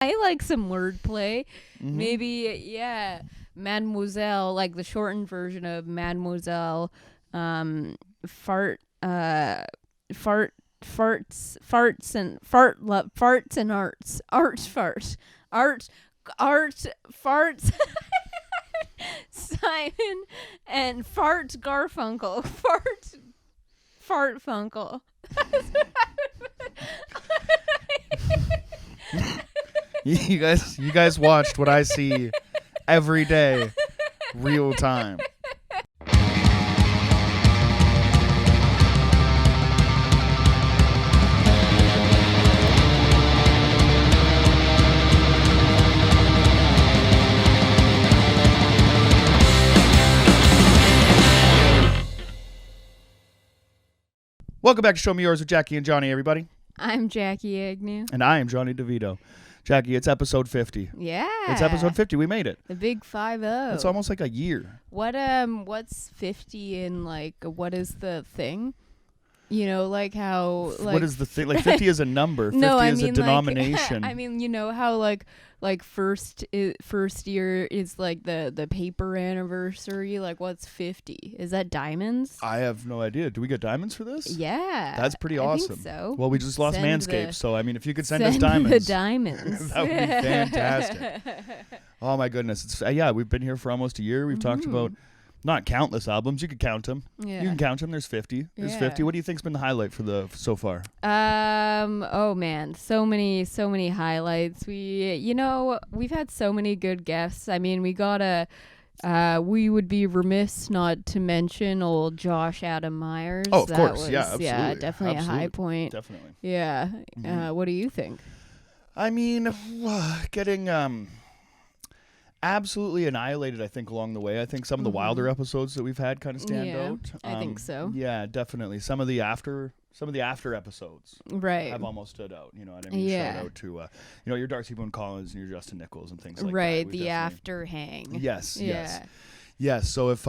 I like some wordplay. Mm-hmm. Maybe, yeah, Mademoiselle, like the shortened version of Mademoiselle, farts and farts. Simon and Fart Garfunkel. Fartfunkel. You guys watched what I see every day, real time. Welcome back to Show Me Yours with Jackie and Jonny, everybody. I'm Jackie Agnew. And I am Jonny DeVito. Jackie, it's episode 50. Yeah. It's episode 50. We made it. The big 50. It's almost like a year. What's 50 in, like, what is the thing? You know, like how, like... What is the thing? Like, 50 is a number. 50 is a denomination. I mean, you know how, like first year is, like, the paper anniversary. Like, what's 50? Is that diamonds? I have no idea. Do we get diamonds for this? Yeah. That's pretty awesome. I think so. Well, we just lost Manscaped, so, I mean, if you could send us the diamonds. diamonds. That would be fantastic. Oh, my goodness. It's yeah, we've been here for almost a year. We've talked about... Not countless albums. You could count them. Yeah. You can count them. There's 50. There's 50. What do you think's been the highlight for so far? Oh man, so many highlights. We've had so many good guests. I mean, we we would be remiss not to mention old Josh Adam Myers. Oh, of course. Yeah, absolutely. Yeah, definitely a high point. Definitely. Yeah. What do you think? I mean, getting absolutely annihilated, I think, along the way. I think some of the wilder episodes that we've had kind of stand out. I think so. Yeah, definitely. Some of the after episodes have almost stood out. You know what I mean? Yeah. Shout out to your Darcy Boone Collins and your Justin Nichols and things like that. Right, the after hang. Yes, yeah. Yes, so if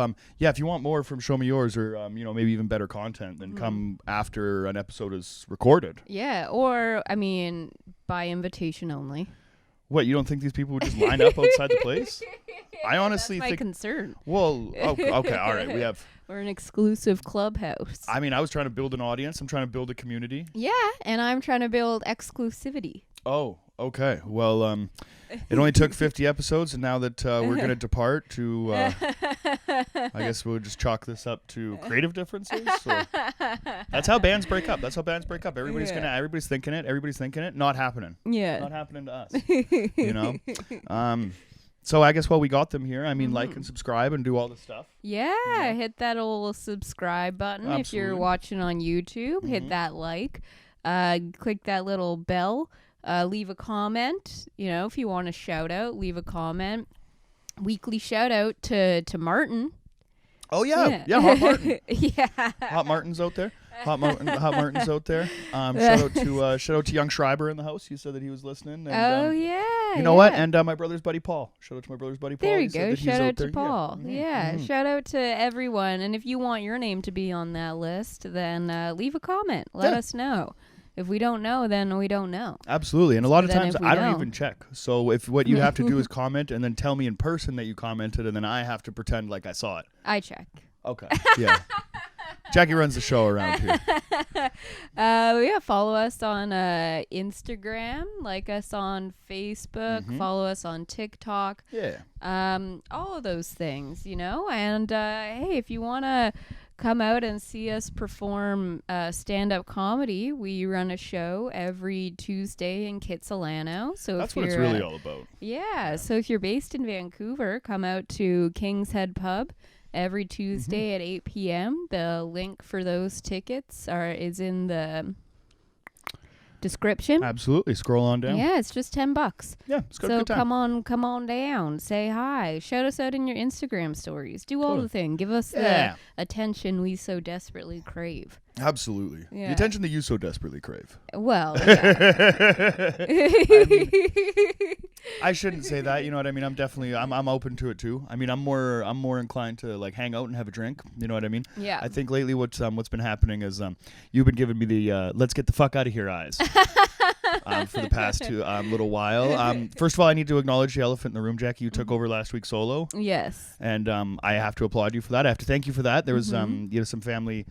you want more from Show Me Yours or maybe even better content, then come after an episode is recorded. Yeah, or I mean by invitation only. What, you don't think these people would just line up outside the place? I honestly That's my think... concern. Well, okay, all right. We're an exclusive clubhouse. I mean, I was trying to build an audience. I'm trying to build a community. Yeah, and I'm trying to build exclusivity. Oh, okay. Well, it only took 50 episodes, and now that we're going to depart to... I guess we'll just chalk this up to creative differences. So that's how bands break up. Everybody's thinking it. Not happening. Yeah. Not happening to us. You know? So I guess while we got them here, I mean, like and subscribe and do all the stuff. Yeah. Hit that old subscribe button. Absolutely. If you're watching on YouTube, hit that like. Click that little bell. Leave a comment. If you want a shout out, leave a comment. Weekly shout out to Martin. Oh yeah, Hot Martin. Yeah, Hot Martin's out there. Hot Martin's out there. Shout out to young Schreiber in the house. He said that he was listening. And, You know what? And my brother's buddy Paul. Shout out to my brother's buddy Paul. There you go. Shout out to Paul. Yeah. Shout out to everyone. And if you want your name to be on that list, then leave a comment. Let us know. If we don't know, then we don't know. Absolutely. And a lot of times I don't even check. So if what you have to do is comment and then tell me in person that you commented, and then I have to pretend like I saw it. I check. Okay. Yeah. Jackie runs the show around here. Follow us on Instagram, like us on Facebook, follow us on TikTok. Yeah. All of those things, And hey, if you want to come out and see us perform stand-up comedy, we run a show every Tuesday in Kitsilano. So that's what it's really all about. Yeah. So if you're based in Vancouver, come out to King's Head Pub every Tuesday at 8 p.m. The link for those tickets is in the description. Absolutely. Scroll on down. Yeah, it's just $10. Yeah, it's good. So good time. come on down. Say hi. Shout us out in your Instagram stories. Do all the thing. Give us the attention we so desperately crave. Absolutely. Yeah. The attention that you so desperately crave. Well, yeah. I shouldn't say that. You know what I mean? I'm open to it too. I mean, I'm more inclined to like hang out and have a drink. You know what I mean? Yeah. I think lately what's been happening is you've been giving me the let's get the fuck out of here eyes. for the past little while. First of all, I need to acknowledge the elephant in the room, Jackie. You took over last week solo. Yes. And I have to applaud you for that. I have to thank you for that. There was some family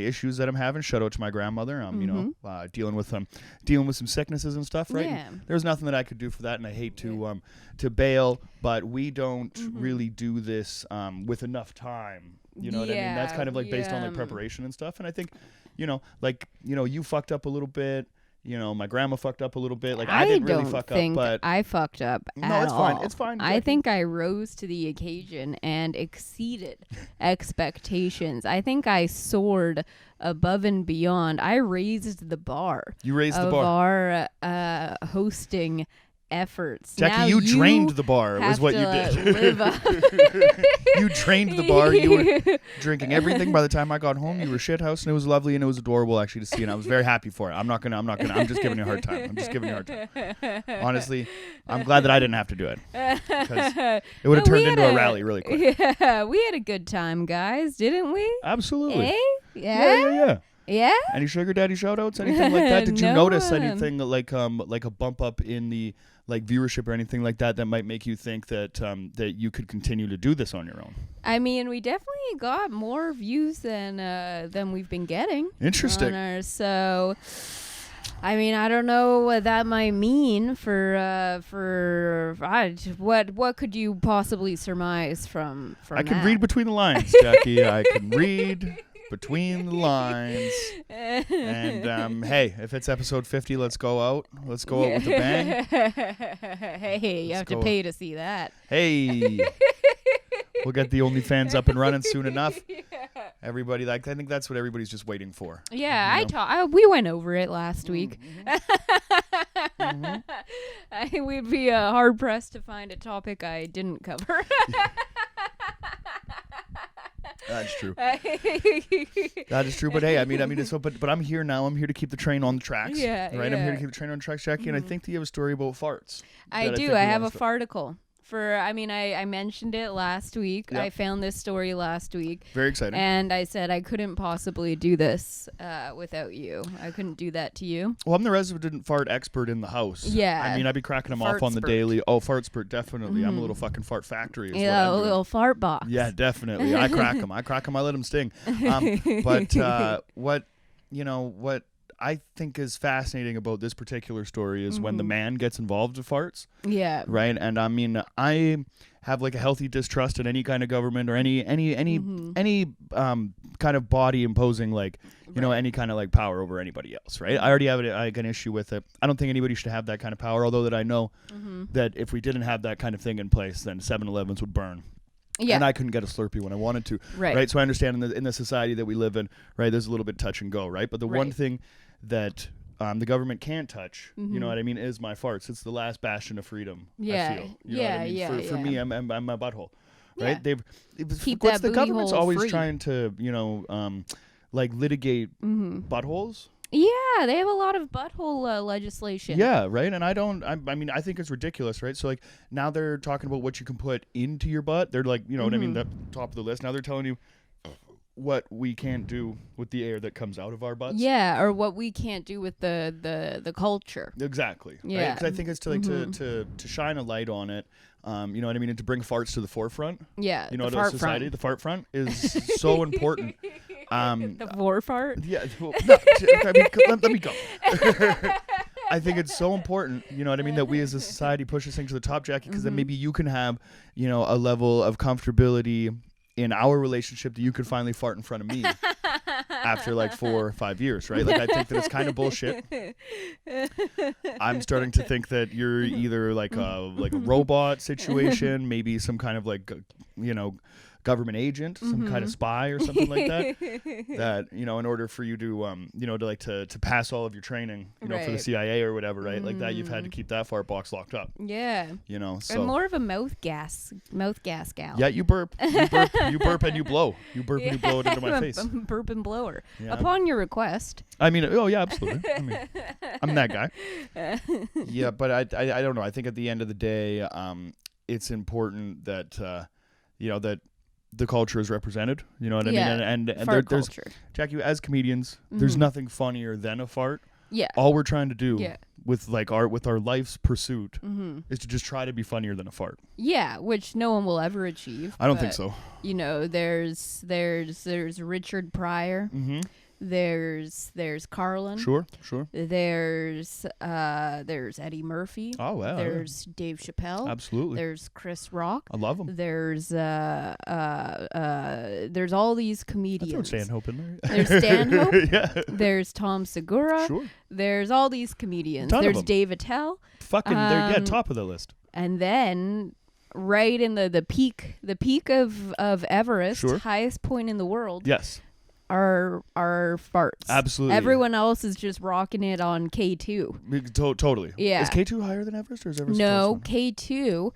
issues that I'm having. Shout out to my grandmother. Dealing with some sicknesses and stuff. Right. Yeah. There was nothing that I could do for that, and I hate to bail, but we don't really do this with enough time. You know what I mean? That's kind of like based on like preparation and stuff. And I think, you fucked up a little bit. My grandma fucked up a little bit. Like I didn't really fuck up, but I fucked up. No, it's fine. It's fine. I think I rose to the occasion and exceeded expectations. I think I soared above and beyond. I raised the bar. You raised the bar. Our hosting efforts. Jackie, now you drained the bar was what you did. Live up. You drained the bar. You were drinking everything. By the time I got home, you were shithouse, and it was lovely and it was adorable actually to see, and I was very happy for it. I'm just giving you a hard time. Honestly, I'm glad that I didn't have to do it, because it would have turned into a rally really quick. Yeah, we had a good time, guys, didn't we? Absolutely. Eh? Yeah. Yeah. Any sugar daddy shout outs? Anything like that? Did you notice anything like a bump up in the like viewership or anything like that might make you think that that you could continue to do this on your own? I mean, we definitely got more views than we've been getting. Interesting. So, I mean, I don't know what that might mean for what could you possibly surmise from I can that? read between the lines, Jackie. I can read between the lines. And hey, if it's episode 50, let's go out. Let's go out with a bang. Hey, you have to pay to see that. Hey. We'll get the OnlyFans up and running soon enough. Everybody, I think that's what everybody's just waiting for. Yeah, we went over it last week. We'd be hard pressed to find a topic I didn't cover. That's true. That is true. But hey, I mean, but I'm here now. I'm here to keep the train on the tracks. Yeah, right. Yeah. I'm here to keep the train on the tracks, Jackie. And I think that you have a story about farts. I do. I have a farticle. I mentioned it last week. Yep. I found this story last week. Very exciting. And I said I couldn't possibly do this without you. I couldn't do that to you. Well, I'm the resident fart expert in the house. Yeah. I mean, I'd be cracking them off on the daily. Oh, fartspurt, definitely. I'm a little fucking fart factory. Yeah, a little fart box. Yeah, definitely. I crack them. I let them sting. But what I think is fascinating about this particular story is when the man gets involved with farts. Yeah. Right. And I mean, I have like a healthy distrust in any kind of government or any kind of body imposing like, any kind of like power over anybody else. Right. I already have an issue with it. I don't think anybody should have that kind of power, although that I know that if we didn't have that kind of thing in place, then 7-Elevens would burn. Yeah. And I couldn't get a Slurpee when I wanted to. Right. So I understand in the society that we live in, right, there's a little bit touch and go, right? But the one thing that the government can't touch, you know what I mean, is my farts. It's the last bastion of freedom, I feel. You know what I mean? For me, I'm my butthole, right? Keep that the government's always free. trying to, like litigate buttholes. Yeah, they have a lot of butthole legislation. Yeah, right. And I think it's ridiculous, right? So like now they're talking about what you can put into your butt. They're like, you know what I mean, the top of the list. Now they're telling you what we can't do with the air that comes out of our butts. Yeah, or what we can't do with the culture. Exactly. Yeah. Because I think it's to like to shine a light on it. You know what I mean? And to bring farts to the forefront. Yeah. You know, to society, the fart front is so important. The vor fart? Yeah. Well, no, let me go. I think it's so important, you know what I mean, that we as a society push this thing to the top, Jackie, because then maybe you can have, a level of comfortability in our relationship that you could finally fart in front of me after like 4 or 5 years, right? Like I think that it's kind of bullshit. I'm starting to think that you're either like a robot situation, maybe some kind of like government agent, some kind of spy or something like that. That in order for you to to pass all of your training, for the CIA or whatever, right? Like that, you've had to keep that fart box locked up. Yeah. So I'm more of a mouth gas gal. Yeah, you burp, you burp and you blow. You burp and you blow it into my face. Burp and blower. Yeah. Upon your request. I mean, oh yeah, absolutely. I mean, I'm that guy. Yeah, but I don't know. I think at the end of the day, it's important that that the culture is represented. You know what I mean? And fart there's culture. Jackie, as comedians, there's nothing funnier than a fart. Yeah. All we're trying to do with like our life's pursuit is to just try to be funnier than a fart. Yeah, which no one will ever achieve. I don't think so. You know, there's Richard Pryor. There's Carlin. Sure. There's Eddie Murphy. Oh wow. There's Dave Chappelle. Absolutely. There's Chris Rock. I love him. There's all these comedians. That's Stanhope in there. There's Stanhope. Yeah. There's Tom Segura. Sure. There's all these comedians. Ton of There's them. Dave Attell. Fucking they're top of the list. And then right in the peak of Everest, highest point in the world. Yes. Are farts. Absolutely. Everyone else is just rocking it on K2. Totally. Yeah. Is K2 higher than Everest or is Everest No, K2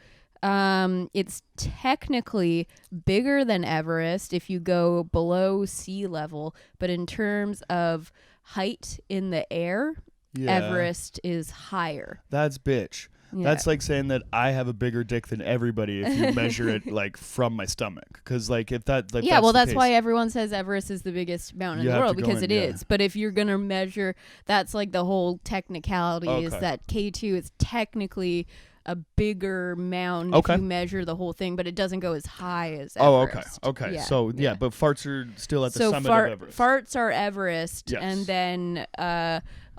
it's technically bigger than Everest if you go below sea level, but in terms of height in the air, Everest is higher. That's bitch. Yeah. That's like saying that I have a bigger dick than everybody if you measure it like from my stomach. Because like if that like that's why everyone says Everest is the biggest mountain in the world because it is. But if you're gonna measure, that's like the whole technicality is that K2 is technically a bigger mountain if you measure the whole thing, but it doesn't go as high as Everest. Okay. Yeah. So but farts are still at the summit of Everest. Farts are Everest, and then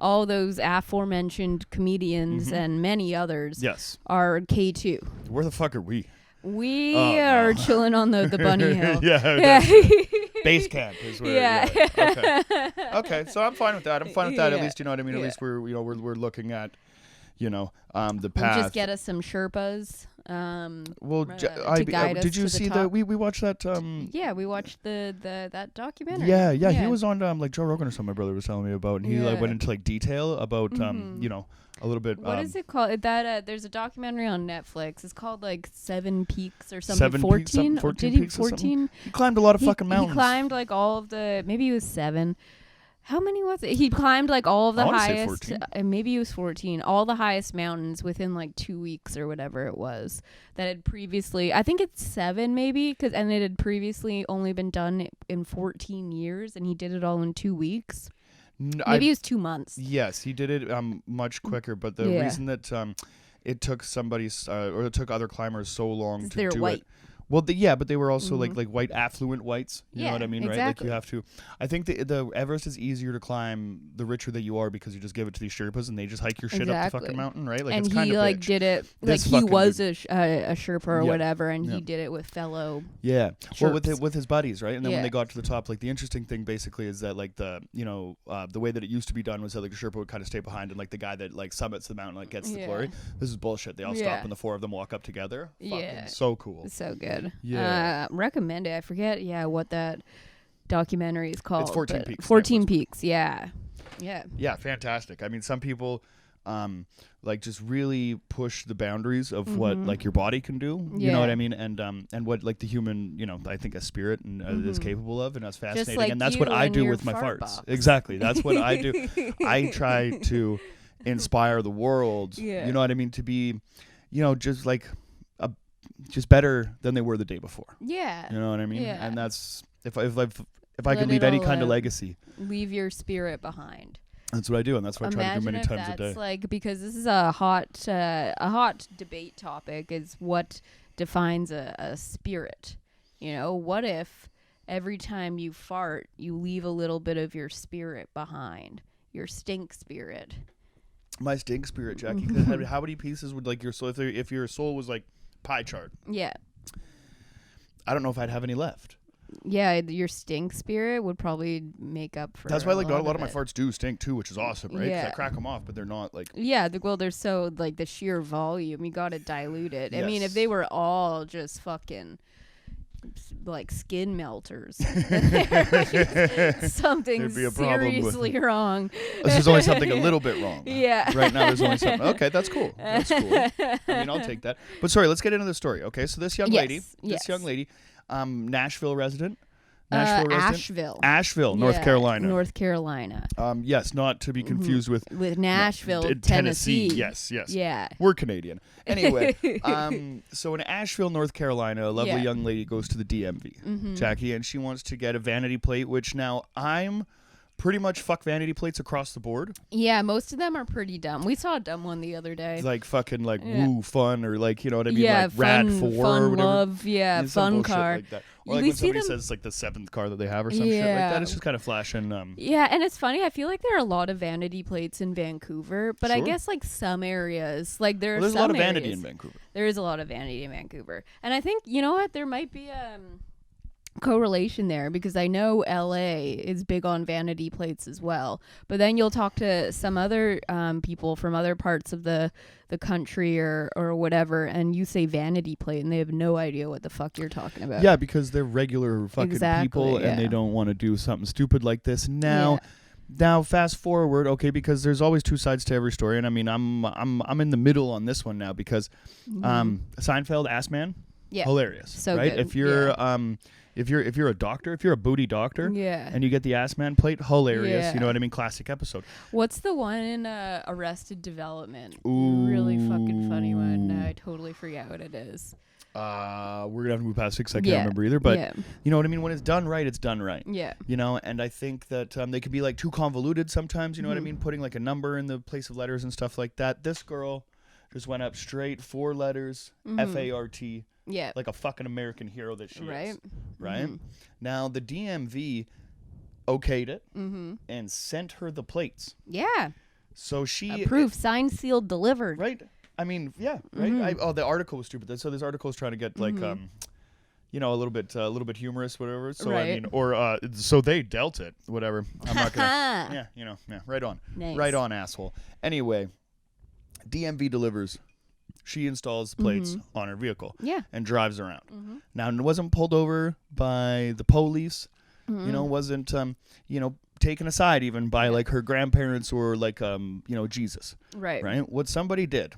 all those aforementioned comedians and many others are K2. Where the fuck are we? We are chilling on the bunny hill. Base camp is where. Yeah. Okay. So I'm fine with that. At least you know what I mean. At least we're looking at. The path. We'll just get us some Sherpas. To guide us did you to see the top. we watched that? Yeah, we watched that documentary. Yeah. He was on like Joe Rogan or something. My brother was telling me about, and he like went into like detail about a little bit. What is it called? There's a documentary on Netflix. It's called like 7 Peaks or something. 14. Did he 14? He climbed a lot of fucking mountains. He climbed like all of the. Maybe he was 7. How many was it? He climbed like all of the highest, maybe he was 14, all the highest mountains within like 2 weeks or whatever it was that had previously, I think it's 7 maybe, and it had previously only been done in 14 years and he did it all in 2 weeks. Maybe it was 2 months. Yes, he did it much quicker, but the reason that it took it took other climbers so long to do it. Well, but they were also like white affluent whites. You know what I mean, exactly. right? Like you have to. I think the Everest is easier to climb the richer that you are because you just give it to these Sherpas and they just hike your shit up the fucking mountain, right? Like and it's kind of like did it like he was a Sherpa or whatever, and he did it with fellow. Yeah, Sherps. Well, with his buddies, right? And then when they got to the top, like the interesting thing basically is that like the way that it used to be done was that like a Sherpa would kind of stay behind and like the guy that like summits the mountain like gets the glory. This is bullshit. They all stop and the 4 of them walk up together. Fucking so cool. So good. Yeah. Recommend it. I forget what that documentary is called. It's 14 Peaks. 14 Peaks, yeah. Yeah, fantastic. I mean, some people like just really push the boundaries of what like your body can do. You know what I mean? And what like the human, I think a spirit is capable of, and that's fascinating. Like and that's what I do with my farts. Box. Exactly. That's what I do. I try to inspire the world. You know what I mean? To be, just like just better than they were the day before. Yeah. You know what I mean? Yeah. And that's if I could leave any kind of legacy. Leave your spirit behind. That's what I do, and that's what I try to do many times a day. Like, because this is a hot debate topic, is what defines a spirit. What if every time you fart, you leave a little bit of your spirit behind, your stink spirit? My stink spirit, Jackie. How many pieces would like your soul? If your soul was like pie chart. Yeah. I don't know if I'd have any left. Yeah, your stink spirit would probably make up for. That's why like a lot of my farts do stink too, which is awesome, right? Yeah. 'Cause I crack them off, but they're not like. Yeah, they're so like the sheer volume. You got to dilute it. Yes. I mean, if they were all just fucking like skin melters, something seriously wrong. There's only something a little bit wrong. Yeah. Right now, there's only something. Okay, that's cool. That's cool. I mean, I'll take that. But sorry, let's get into the story. Okay, so this young lady, Nashville resident. Asheville, North Carolina. North Carolina. Yes, not to be confused with Nashville, Tennessee. Yes. Yeah. We're Canadian. Anyway, so in Asheville, North Carolina, a lovely young lady goes to the DMV, Jackie, and she wants to get a vanity plate, which now I'm pretty much fuck vanity plates across the board. Yeah, most of them are pretty dumb. We saw a dumb one the other day. Like fucking like woo fun or like, you know what I mean? Yeah, like rad 4 fun or whatever. love, yeah, fun car. Like that. Or like when somebody says it's like the 7th car that they have or some shit like that. It's just kind of flashing. Yeah, and it's funny. I feel like there are a lot of vanity plates in Vancouver, but I guess like some areas, like there's a lot of vanity in Vancouver. There is a lot of vanity in Vancouver, and I think you know what, there might be correlation there because I know LA is big on vanity plates as well, but then you'll talk to some other people from other parts of the country or whatever, and you say vanity plate and they have no idea what the fuck you're talking about. Yeah, because they're regular fucking people and they don't want to do something stupid like this. Now fast forward, okay, because there's always two sides to every story, and I mean I'm in the middle on this one now because Seinfeld Ass Man, hilarious, so right? good. If you're a doctor, if you're a booty doctor, and you get the ass man plate, hilarious. You know what I mean? Classic episode. What's the one in Arrested Development? Ooh. Really fucking funny one. I totally forget what it is. We're gonna have to move past 6. I can't remember either. But you know what I mean? When it's done right, it's done right. Yeah. You know, and I think that they can be like too convoluted sometimes. You know what I mean? Putting like a number in the place of letters and stuff like that. This girl just went up straight 4 letters, FART. Yeah. Like a fucking American hero that she is. Right? Now, the DMV okayed it and sent her the plates. Yeah. So she... Approved, signed, sealed, delivered. Right? I mean, yeah. Right? The article was stupid. So this article is trying to get, like, you know, a little bit humorous, whatever. So, I mean, or, so they dealt it, whatever. I'm not going to... Yeah, you know, right on. Nice. Right on, asshole. Anyway, DMV delivers... She installs plates on her vehicle and drives around. Now, it wasn't pulled over by the police, you know, wasn't, you know, taken aside even by like her grandparents or like, you know, Jesus. Right. What somebody did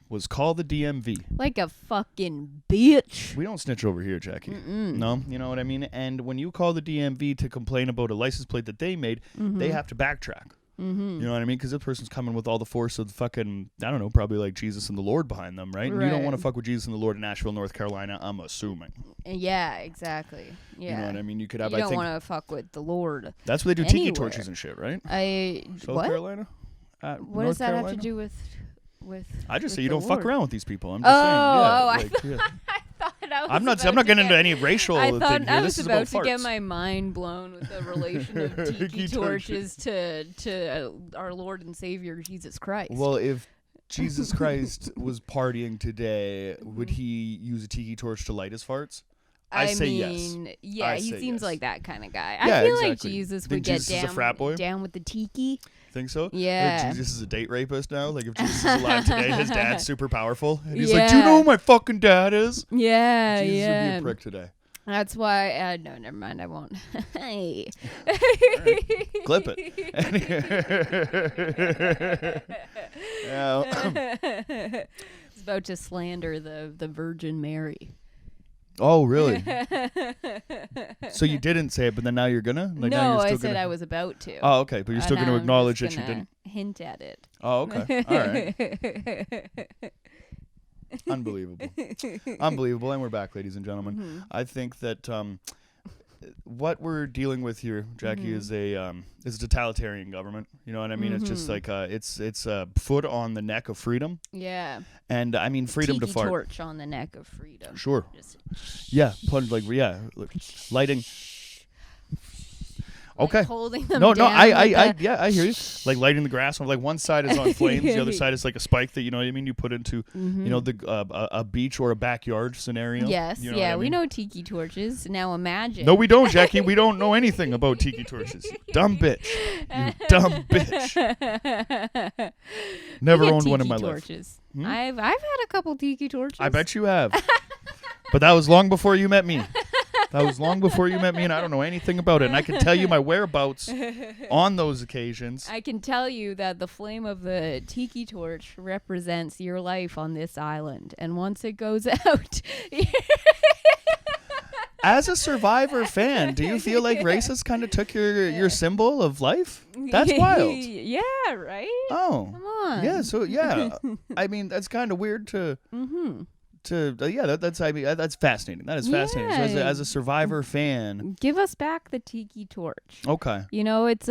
was call the DMV. Like a fucking bitch. We don't snitch over here, Jackie. No, you know what I mean? And when you call the DMV to complain about a license plate that they made, they have to backtrack. You know what I mean? Because this person's coming with all the force of the fucking, I don't know, probably like Jesus and the Lord behind them, right? And you don't want to fuck with Jesus and the Lord in Nashville, North Carolina, I'm assuming. Yeah, exactly. Yeah. You know what I mean? You could have, you don't want to fuck with the Lord. That's where they do tiki torches and shit, right? South Carolina? What does that have to do with I just say you don't fuck around with these people. I'm just saying. I'm not getting into any racial thing here. I was about to get my mind blown with the relation of tiki torches to our Lord and Savior Jesus Christ. Well, if Jesus Christ was partying today, would he use a tiki torch to light his farts? I say yes. Yeah, he seems like that kind of guy. I feel like Jesus would get down with the tiki. Think so? Yeah. Like Jesus is a date rapist now. Like if Jesus is alive today, his dad's super powerful, and he's like, "Do you know who my fucking dad is?" Yeah, Jesus would be a prick today. That's why. No, never mind. I won't. Hey. Clip it. It's about to slander the Virgin Mary. Oh, really? So you didn't say it, but then now you're gonna? Like, no, now you're still I said I was about to. Oh, okay. But you're still going to acknowledge that you didn't. Hint at it. Oh, okay. All right. Unbelievable. Unbelievable. And we're back, ladies and gentlemen. I think that what we're dealing with here, Jackie, is a totalitarian government. You know what I mean? It's just like it's a foot on the neck of freedom. Yeah. And I mean freedom to fart. Torch on the neck of freedom. Sure. Yeah. Lighting. Okay. Like holding them down. I hear you. Like lighting the grass. Like one side is on flames, the other side is like a spike that, you know what I mean, you put into you know, the a beach or a backyard scenario. Yes. You know we know tiki torches. Now imagine. No, we don't, Jackie. We don't know anything about tiki torches. Dumb bitch. You dumb bitch. Never owned one in my torches. Life. I've had a couple tiki torches. I bet you have. But that was long before you met me. That was long before you met me, and I don't know anything about it. And I can tell you my whereabouts on those occasions. I can tell you that the flame of the tiki torch represents your life on this island. And once it goes out... As a Survivor fan, do you feel like racists kind of took your symbol of life? That's wild. Yeah, right? Oh. Come on. Yeah, so, yeah. I mean, that's kind of weird to that's fascinating. That is fascinating. So as a Survivor fan, give us back the tiki torch. Okay. It's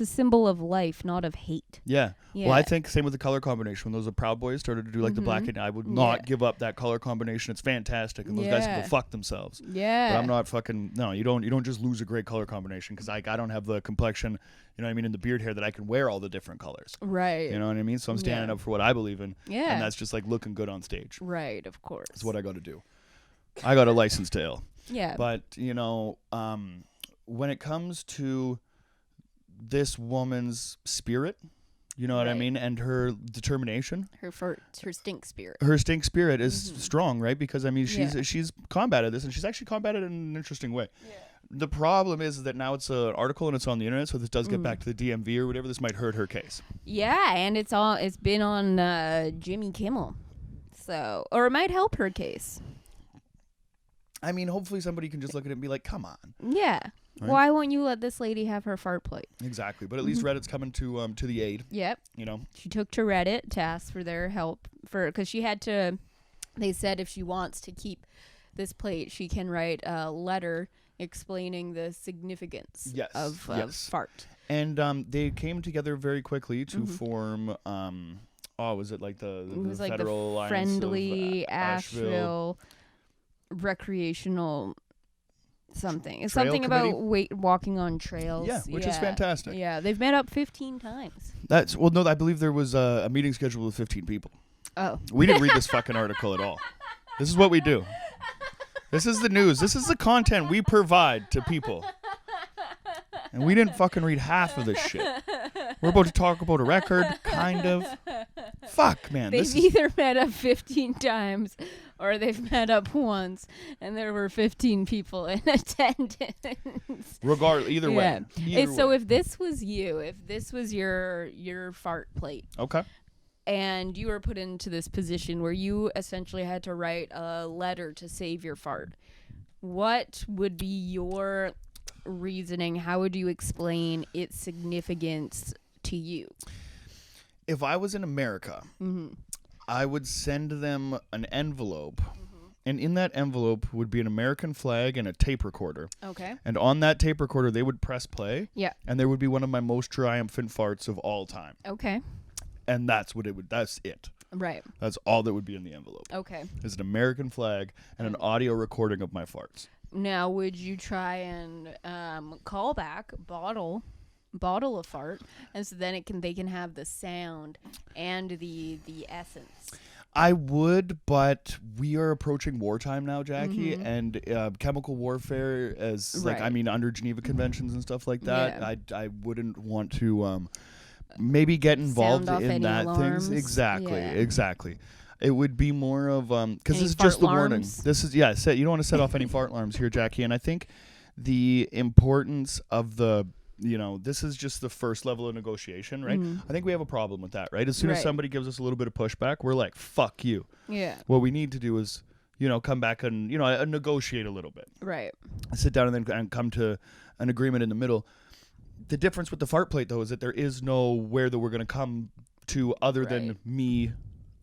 a symbol of life, not of hate. Yeah. Well, I think same with the color combination. When those Proud Boys started to do like the black and I would not give up that color combination. It's fantastic, and those guys can go fuck themselves. Yeah. But I'm not fucking. No, you don't just lose a great color combination because I don't have the complexion. You know what I mean, in the beard hair that I can wear all the different colors. Right. You know what I mean? So I'm standing up for what I believe in. Yeah. And that's just like looking good on stage. Right, of course. That's what I got to do. I got a license to ill. Yeah. But, when it comes to this woman's spirit, you know what I mean? And her determination. Her stink spirit. Her stink spirit is strong, right? Because, I mean, she's combated this, and she's actually combated it in an interesting way. Yeah. The problem is that now it's an article and it's on the internet, so this does get back to the DMV or whatever. This might hurt her case. Yeah, and it's been on Jimmy Kimmel, or it might help her case. I mean, hopefully somebody can just look at it and be like, "Come on." Yeah. Right? Why won't you let this lady have her fart plate? Exactly, but at least Reddit's coming to the aid. Yep. She took to Reddit to ask for their help because she had to. They said if she wants to keep this plate, she can write a letter explaining the significance of fart. And they came together very quickly to form was it like the Federal Alliance Friendly Asheville Recreational something. It's Trail something committee? about walking on trails. Yeah, which is fantastic. Yeah, they've met up 15 times. I believe there was a meeting scheduled with 15 people. Oh. We didn't read this fucking article at all. This is what we do. This is the news. This is the content we provide to people. And we didn't fucking read half of this shit. We're about to talk about a record, kind of. Fuck, man. They've either met up 15 times or they've met up once and there were 15 people in attendance. Regardless, either way. So if this was you, if this was your fart plate. Okay. And you were put into this position where you essentially had to write a letter to save your fart, what would be your reasoning? How would you explain its significance to you? If I was in America, I would send them an envelope, and in that envelope would be an American flag and a tape recorder. Okay. And on that tape recorder, they would press play. Yeah. And there would be one of my most triumphant farts of all time. Okay. And that's it. Right. That's all that would be in the envelope. Okay. Is an American flag and an audio recording of my farts. Now, would you try and call back, bottle a fart, and so then they can have the sound and the essence? I would, but we are approaching wartime now, Jackie, and chemical warfare under Geneva Conventions and stuff like that. Yeah. I wouldn't want to maybe get involved in that alarms. Things. Exactly. It would be more of because this is just the warning. This is you don't want to set off any fart alarms here, Jackie. And I think the importance of this is just the first level of negotiation, right? I think we have a problem with that, right? As soon as somebody gives us a little bit of pushback, we're like, fuck you. Yeah. What we need to do is, come back and, negotiate a little bit. Right. Sit down and come to an agreement in the middle. The difference with the fart plate, though, is that there is nowhere that we're going to come to other than me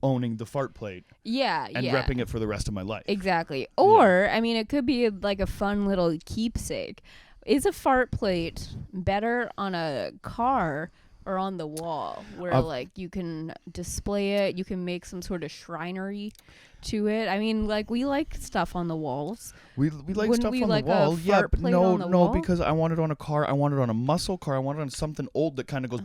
owning the fart plate. Yeah, and repping it for the rest of my life. Exactly. Or, I mean, it could be like a fun little keepsake. Is a fart plate better on a car or on the wall where you can display it, you can make some sort of shrinery to it? I mean, we like stuff on the walls. We like Wouldn't stuff we on like the wall. A fart plate on the no, wall? because I want it on a car. I want it on a muscle car. I want it on something old that kind of goes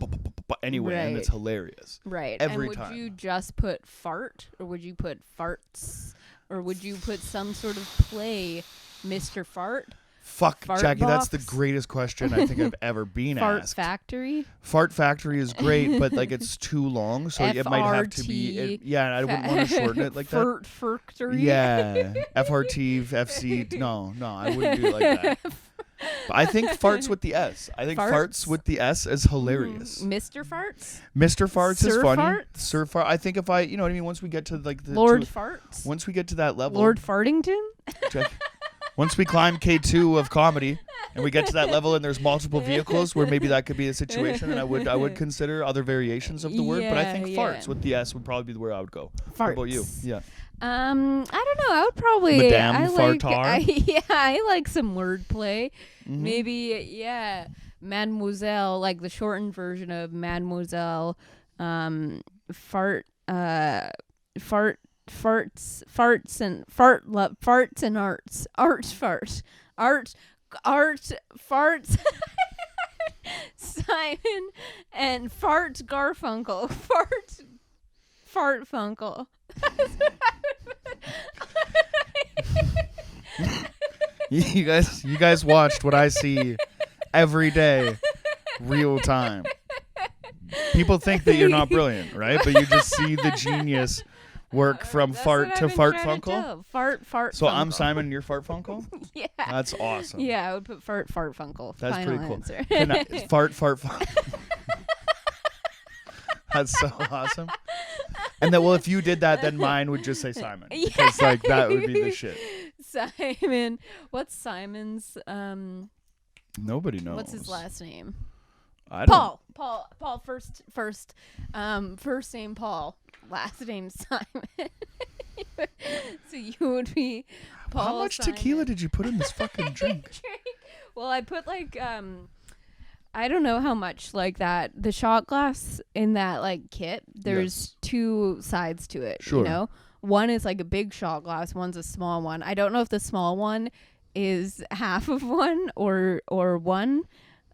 anyway, and it's hilarious. Right. Every time. And would you just put fart, or would you put farts, or would you put some sort of play, Mr. Fart? Fuck, Fart Jackie, box? That's the greatest question I think I've ever been Fart asked. Factory? Fart Factory is great, but it's too long, so it might have to be... I wouldn't want to shorten it like that. Fart Factory? Yeah. FRT, FC... No, I wouldn't do it like that. But I think farts with the S. I think farts with the S is hilarious. Mr. Farts? Mr. Farts Sir is funny. Farts? Sir Fart. I think if I, you know what I mean, once we get to the... Lord Farts? Once we get to that level... Lord Fartington? Once we climb K2 of comedy and we get to that level and there's multiple vehicles where maybe that could be a situation, and I would consider other variations of the word. But I think farts with the S would probably be where I would go. Farts. How about you? Yeah. I don't know. I would probably. Madame I Fartar? I like some wordplay. Mhm. Maybe, yeah. Mademoiselle, like the shortened version of Mademoiselle. Fart. Farts and art farts. Simon and Fart Garfunkel. Fartfunkel. You guys watched what I see every day, real time. People think that you're not brilliant, right? But you just see the genius work from fart to Fartfunkel. Fart. So I'm Simon and you're Fartfunkel? Yeah. That's awesome. Yeah, I would put Fartfunkel. That's Final pretty cool. answer. Fartfunkel. That's so awesome. And then, well, if you did that, then mine would just say Simon. Yeah. Because, like, that would be the shit. Simon. What's Simon's, Nobody knows. what's his last name? I don't. Paul, first name Paul, last name Simon. So you would be Paul. How much Simon. tequila did you put in this fucking drink? Well, I put like, I don't know how much, like that, the shot glass in that like kit, there's two sides to it, Sure. you know? One is like a big shot glass, one's a small one. I don't know if the small one is half of one or one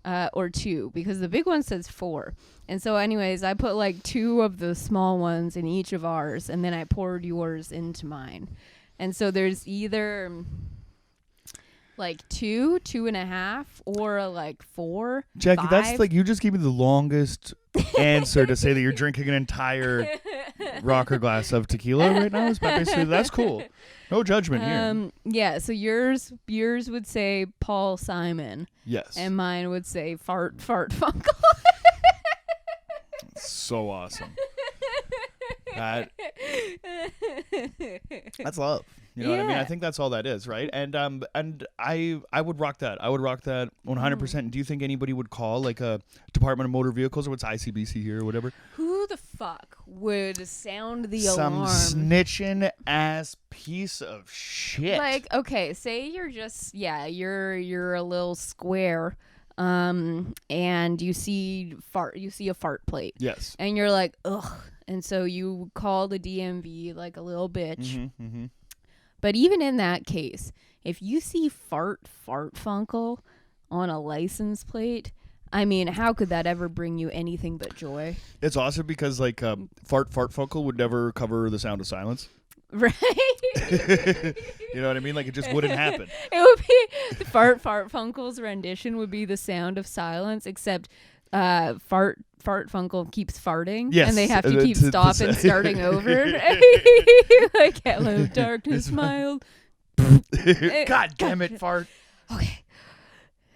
or two, because the big one says 4. And so anyways, I put like 2 of the small ones in each of ours, and then I poured yours into mine. And so there's either like 2, 2.5, or like 4. Jackie, 5. that's like, you just gave me the longest answer to say that you're drinking an entire rocker glass of tequila right now. Basically, that's cool. No judgment here. Yeah, so yours would say Paul Simon. Yes. And mine would say Fartfunkel. So awesome. That's love. You know what I mean? I think that's all that is, right? And I would rock that. I would rock that 100%. Do you think anybody would call like a Department of Motor Vehicles, or what's ICBC here or whatever? Who the fuck would sound the Some alarm? snitching ass piece of shit. Like, okay, say you're just you're a little square, and you see a fart plate. Yes. And you're like, ugh. And so you call the DMV like a little bitch. Mm-hmm. But even in that case, if you see Fartfunkel on a license plate, I mean, how could that ever bring you anything but joy? It's awesome because like Fartfunkel would never cover the sound of silence. Right? You know what I mean? Like, it just wouldn't happen. It would be the Fartfunkel's rendition would be the sound of silence, except Fartfunkel keeps farting, yes, and they have to keep stopping, starting over. Like, hello, darkness, mild. God damn it, fart. Okay.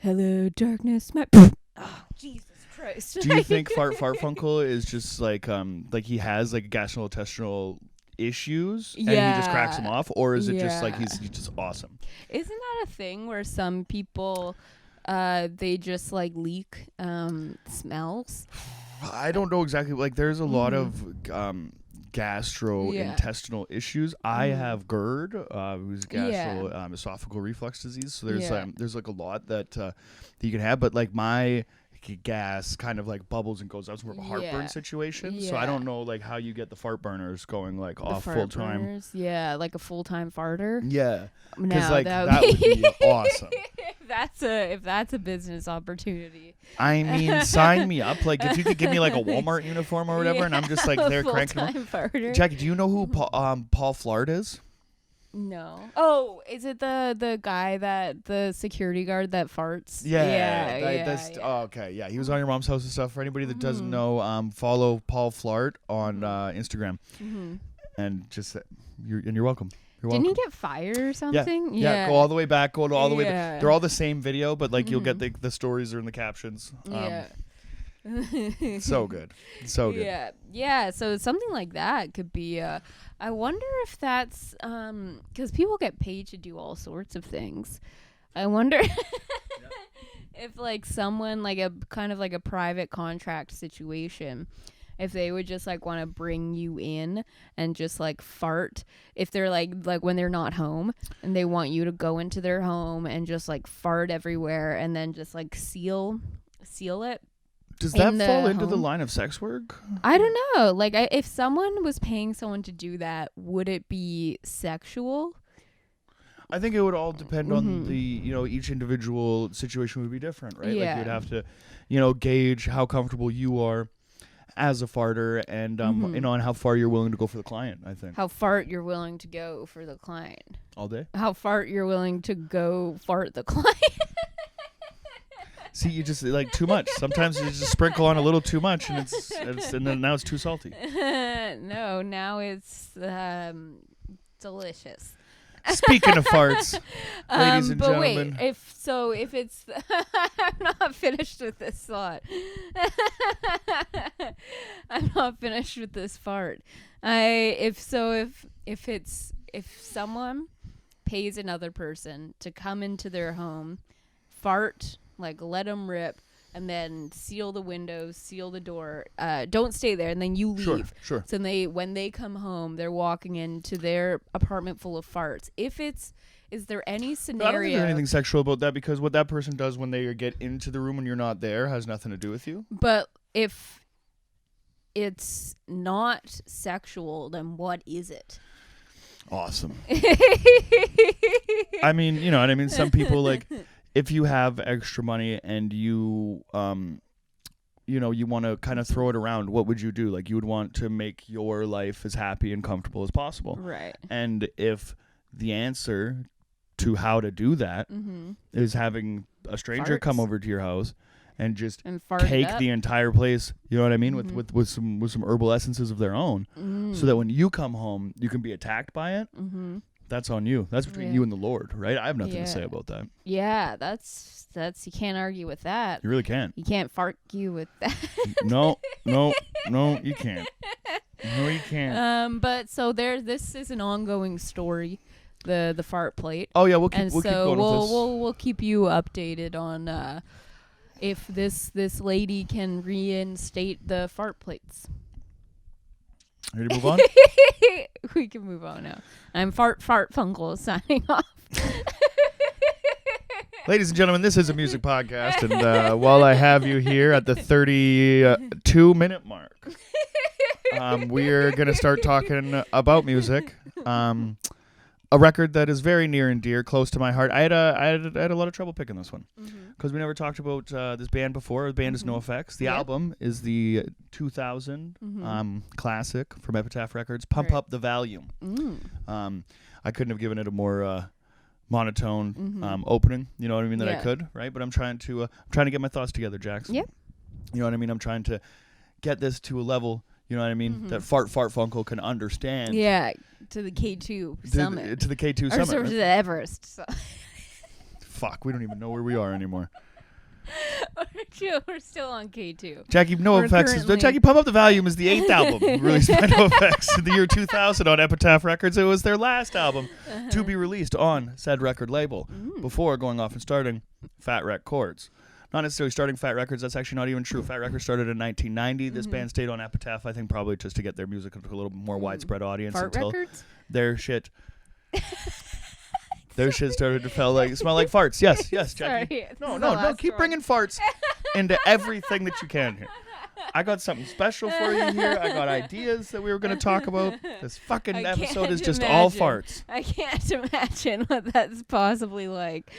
Hello, darkness, my. Oh, Jesus Christ. Do you think Fartfunkel is just like he has like gastrointestinal issues and he just cracks them off, or is it just like he's just awesome? Isn't that a thing where some people they just like leak smells? I don't know exactly. Like, there's a lot of gastrointestinal issues. I have GERD, who's esophageal reflux disease. So there's like a lot that you can have, but like my gas kind of like bubbles and goes out. It's more of a heartburn situation. So I don't know like how you get the fart burners going like off full time. Yeah, like a full-time farter. Yeah, because No, like that would be awesome. If that's a business opportunity. I mean, sign me up. Like, if you could give me like a Walmart uniform or whatever, and I'm just like there cranking. Farter. Jackie, do you know who Paul Flart is? No. Oh, is it the guy the security guard that farts? Oh, okay. Yeah, he was on Your Mom's House and stuff. For anybody that doesn't know, follow Paul Flart on Instagram, and just you're welcome. Didn't he get fired or something? Yeah. Go all the way back. Go all the way back. They're all the same video, but like you'll get the stories are in the captions. So good. So good. Yeah. So something like that could be. I wonder if that's because people get paid to do all sorts of things. I wonder if like someone like a kind of like a private contract situation, if they would just like want to bring you in and just like fart, if they're like when they're not home and they want you to go into their home and just like fart everywhere and then just like seal it. Does that fall into the line of sex work? I don't know. Like, if someone was paying someone to do that, would it be sexual? I think it would all depend on the, each individual situation would be different, right? Yeah. Like, you'd have to, gauge how comfortable you are as a farter and, and how far you're willing to go for the client, I think. How far you're willing to go for the client. All day? How far you're willing to go fart the client. See, you just like too much. Sometimes you just sprinkle on a little too much, and and then now it's too salty. No, now it's delicious. Speaking of farts, ladies and but gentlemen. Wait, if it's I'm not finished with this thought. I'm not finished with this fart. If someone pays another person to come into their home, fart, like let them rip, and then seal the windows, seal the door. Don't stay there, and then you leave. Sure. So when they come home, they're walking into their apartment full of farts. Is there any scenario? I don't think there's anything sexual about that, because what that person does when they get into the room when you're not there has nothing to do with you. But if it's not sexual, then what is it? Awesome. I mean, you know what I mean? Some people, like, if you have extra money and you want to kind of throw it around, what would you do? Like, you would want to make your life as happy and comfortable as possible. Right. And if the answer to how to do that is having a stranger come over to your house and just cake the entire place, you know what I mean, with some herbal essences of their own, so that when you come home, you can be attacked by it. That's on you. That's between you and the Lord, right? I have nothing to say about that. Yeah, that's you can't argue with that. You really can't. You can't argue with that. No, you can't. No, you can't. But so this is an ongoing story, the fart plate. Oh yeah, we'll keep going with this. We'll keep you updated on if this lady can reinstate the fart plates. Ready to move on? We can move on now. I'm Fartfunkel signing off. Ladies and gentlemen, this is a music podcast, and while I have you here at the 32-minute mark, we're going to start talking about music. A record that is very near and dear, close to my heart. I had a lot of trouble picking this one because we never talked about this band before. The band is NOFX. The album is the 2000 classic from Epitaph Records, Pump Up the Valuum. I couldn't have given it a more monotone opening, you know what I mean, that I could, right? But I'm trying to get my thoughts together, Jax. Yep. You know what I mean? I'm trying to get this to a level, you know what I mean, that Fartfunkel can understand. Yeah, to the K2 summit. To the K2 summit. Or to the Everest. So. Fuck, we don't even know where we are anymore. We're still on K2. Jackie, NOFX Jackie, Pump Up the Valuum is the 8th album released by NOFX in the year 2000 on Epitaph Records. It was their last album to be released on said record label before going off and starting Fat Wreck Chords. Not necessarily starting Fat Records. That's actually not even true. Fat Records started in 1990. This band stayed on Epitaph, I think, probably just to get their music to a little more widespread audience. Fart until Records? Their shit started to smell like farts. Yes, Jackie. Sorry, No. Keep bringing farts into everything that you can here. I got something special for you here. I got ideas that we were going to talk about. This fucking episode is just all farts. I can't imagine what that's possibly like.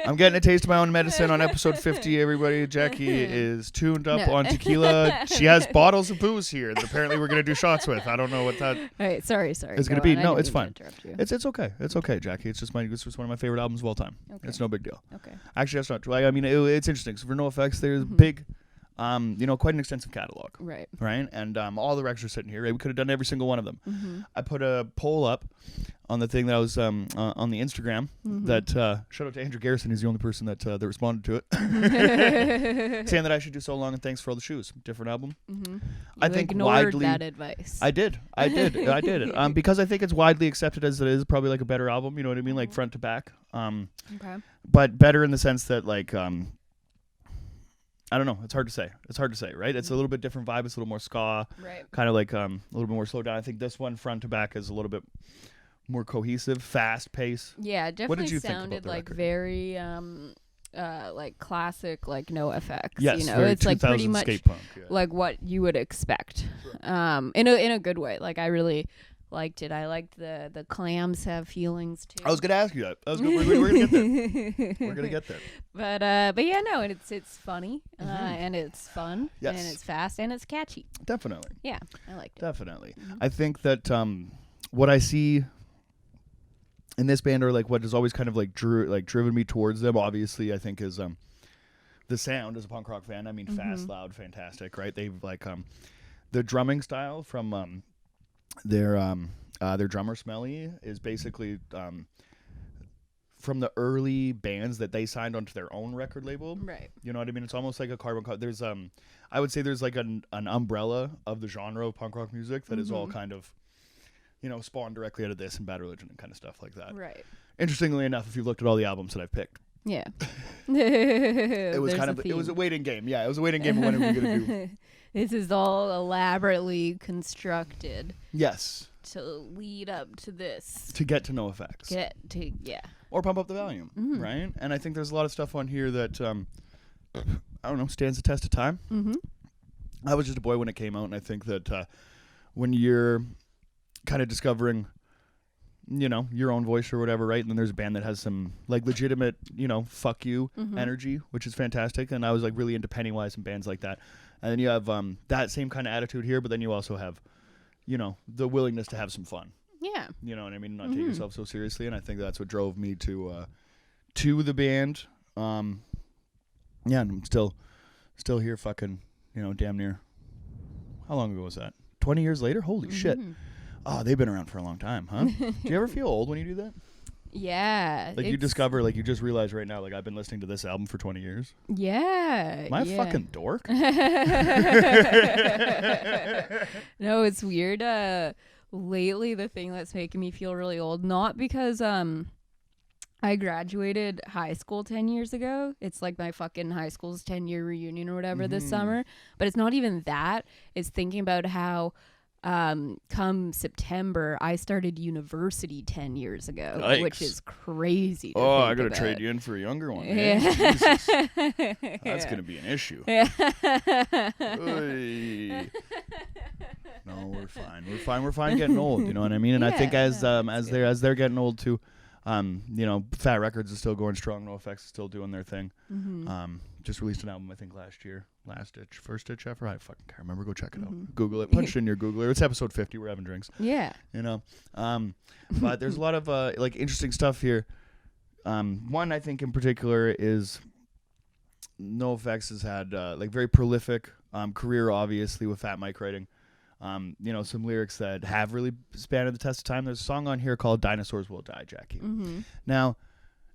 I'm getting a taste of my own medicine on episode 50, everybody. Jackie is tuned up on tequila. She has bottles of booze here that apparently we're going to do shots with. I don't know what that Right, sorry. It's going to be. No, it's fine. It's okay. It's okay, Jackie. It's just one of my favorite albums of all time. Okay. It's no big deal. Okay. Actually, that's not true. I mean, it's interesting. So for NOFX, there's big, quite an extensive catalog. Right. And all the records are sitting here. Right? We could have done every single one of them. I put a poll up on the thing that I was on the Instagram that shout out to Andrew Garrison. He's the only person that responded to it, saying that I should do So Long and Thanks for All the Shoes. Different album. I think widely that advice. I did it because I think it's widely accepted as it is probably like a better album. You know what I mean, like front to back. Okay. But better in the sense that like I don't know. It's hard to say. Right? It's a little bit different vibe. It's a little more ska. Right. Kind of like a little bit more slowed down. I think this one front to back is a little bit more cohesive, fast pace. Yeah, it definitely what did you sounded think about the like record? very like classic, like NOFX. Yes, you know, very it's like pretty much skate punk, like what you would expect. Sure. In a good way. Like I really liked it. I liked the clams have feelings too. I was gonna ask you that. We're gonna get there. We're gonna get there. But yeah, no, it's funny and it's fun and it's fast and it's catchy. Definitely. Yeah, I liked it. Definitely. I think that what I see in this band, or like what has always kind of like driven me towards them, obviously, I think is the sound as a punk rock fan. I mean, fast, loud, fantastic, right? They've like the drumming style from their drummer Smelly is basically from the early bands that they signed onto their own record label. Right. You know what I mean? It's almost like a carbon copy. There's I would say there's like an umbrella of the genre of punk rock music that is all kind of, you know, spawned directly out of this and Bad Religion and kind of stuff like that. Right. Interestingly enough, if you've looked at all the albums that I've picked. Yeah. It was it was a waiting game. Yeah, it was a waiting game of when are we going to do. This is all elaborately constructed. Yes. To lead up to this. To get to NOFX. Yeah. Or Pump Up the Volume, right? And I think there's a lot of stuff on here that, I don't know, stands the test of time. I was just a boy when it came out, and I think that when you're kind of discovering, you know, your own voice or whatever, right? And then there's a band that has some, like, legitimate, you know, fuck you energy, which is fantastic. And I was, like, really into Pennywise and bands like that. And then you have that same kind of attitude here, but then you also have, you know, the willingness to have some fun. Yeah. You know what I mean? Not take yourself so seriously. And I think that's what drove me to the band. Yeah, and I'm still here fucking, you know, damn near. How long ago was that? 20 years later? Holy shit. Oh, they've been around for a long time, huh? Do you ever feel old when you do that? Yeah. Like you discover, like you just realize right now, like I've been listening to this album for 20 years. Yeah. Am I a fucking dork? No, it's weird. Lately, the thing that's making me feel really old, not because I graduated high school 10 years ago. It's like my fucking high school's 10-year reunion or whatever this summer. But it's not even that. It's thinking about how come September, I started university 10 years ago, Yikes. which is crazy. To I think gotta trade you in for a younger one. Yeah. Jesus. That's gonna be an issue. No, we're fine. We're fine getting old. You know what I mean? And I think as they're getting old too, you know, Fat Records is still going strong. NOFX is still doing their thing. Just released an album I think last year. First Ditch effort. I fucking can't remember. Go check it out. Google it. Punch it in your Googler. It's episode 50. We're having drinks. Yeah. You know, but there's a lot of like interesting stuff here. One I think in particular is NOFX has had like very prolific career, obviously with Fat Mike writing. You know, some lyrics that have really spanned the test of time. There's a song on here called "Dinosaurs Will Die, Jackie." Now,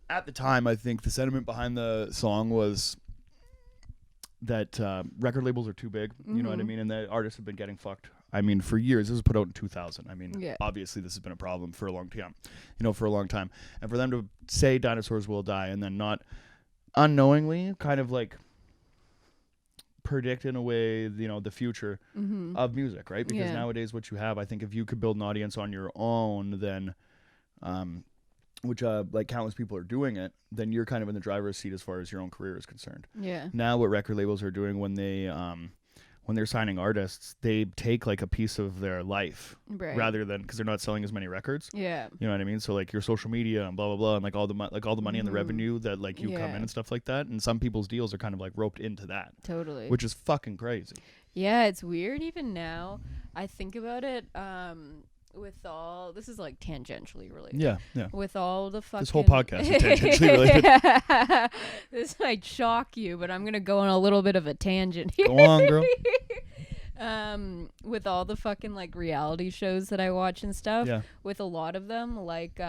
at the time, I think the sentiment behind the song was that record labels are too big. You know what I mean? And that artists have been getting fucked. I mean, for years. This was put out in 2000. I mean, obviously, this has been a problem for a long time. You know, for a long time. And for them to say "Dinosaurs Will Die" and then not unknowingly kind of like predict in a way, you know, the future of music, right? Because nowadays what you have, I think if you could build an audience on your own, then which like countless people are doing it, then you're kind of in the driver's seat as far as your own career is concerned. Yeah. Now what record labels are doing when they're signing artists, they take like a piece of their life rather than, because they're not selling as many records. Yeah. You know what I mean? So like your social media and blah blah blah and like all the money and the revenue that like you come in and stuff like that. And some people's deals are kind of like roped into that. Totally. Which is fucking crazy. Yeah, it's weird even now. I think about it with all, this is like tangentially related. Yeah, yeah. With all the fucking, this whole podcast is tangentially related. This might shock you, but I'm going to go on a little bit of a tangent here. Go on, girl. With all the fucking like reality shows that I watch and stuff, with a lot of them, like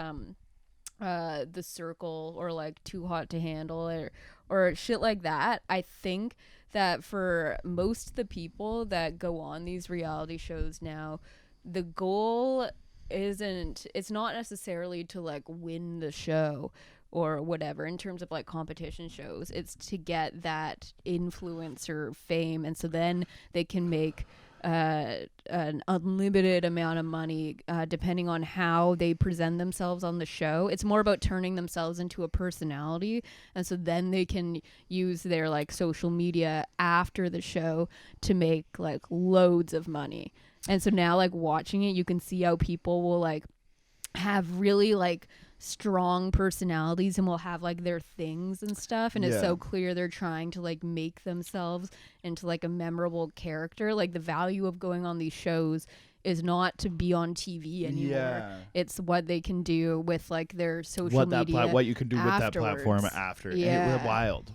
The Circle or like Too Hot to Handle or shit like that, I think that for most of the people that go on these reality shows now, the goal it's not necessarily to like win the show, or whatever in terms of like competition shows. It's to get that influencer fame, and so then they can make an unlimited amount of money depending on how they present themselves on the show. It's more about turning themselves into a personality, and so then they can use their like social media after the show to make like loads of money. And so now like watching it, you can see how people will like have really like strong personalities and will have like their things and stuff, and it's so clear they're trying to like make themselves into like a memorable character. Like the value of going on these shows is not to be on TV anymore. It's what they can do with like their social media. What you can do afterwards. With that platform after. Wild.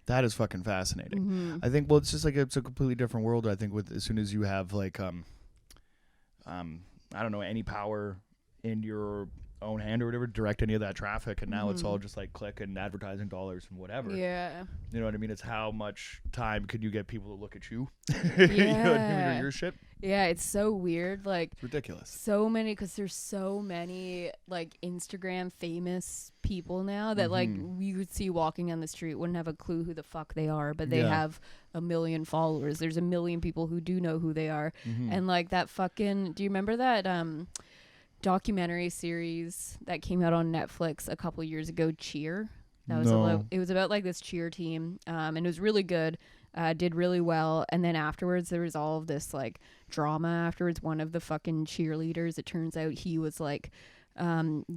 That is fucking fascinating. I think, well, it's just like it's a completely different world. I think with as soon as you have like I don't know, any power in your own hand or whatever, direct any of that traffic, and now it's all just like click and advertising dollars and whatever. You know what I mean? It's how much time could you get people to look at you? You know what I mean? Or your shit. It's so weird. Like it's ridiculous. So many, because there's so many like Instagram famous people now that like we would see walking on the street, wouldn't have a clue who the fuck they are, but they have 1 million followers. There's 1 million people who do know who they are. And like that fucking, do you remember that documentary series that came out on Netflix a couple years ago, Cheer? That was it was about like this cheer team, and it was really good, did really well, and then afterwards there was all of this like drama afterwards. One of the fucking cheerleaders, it turns out he was like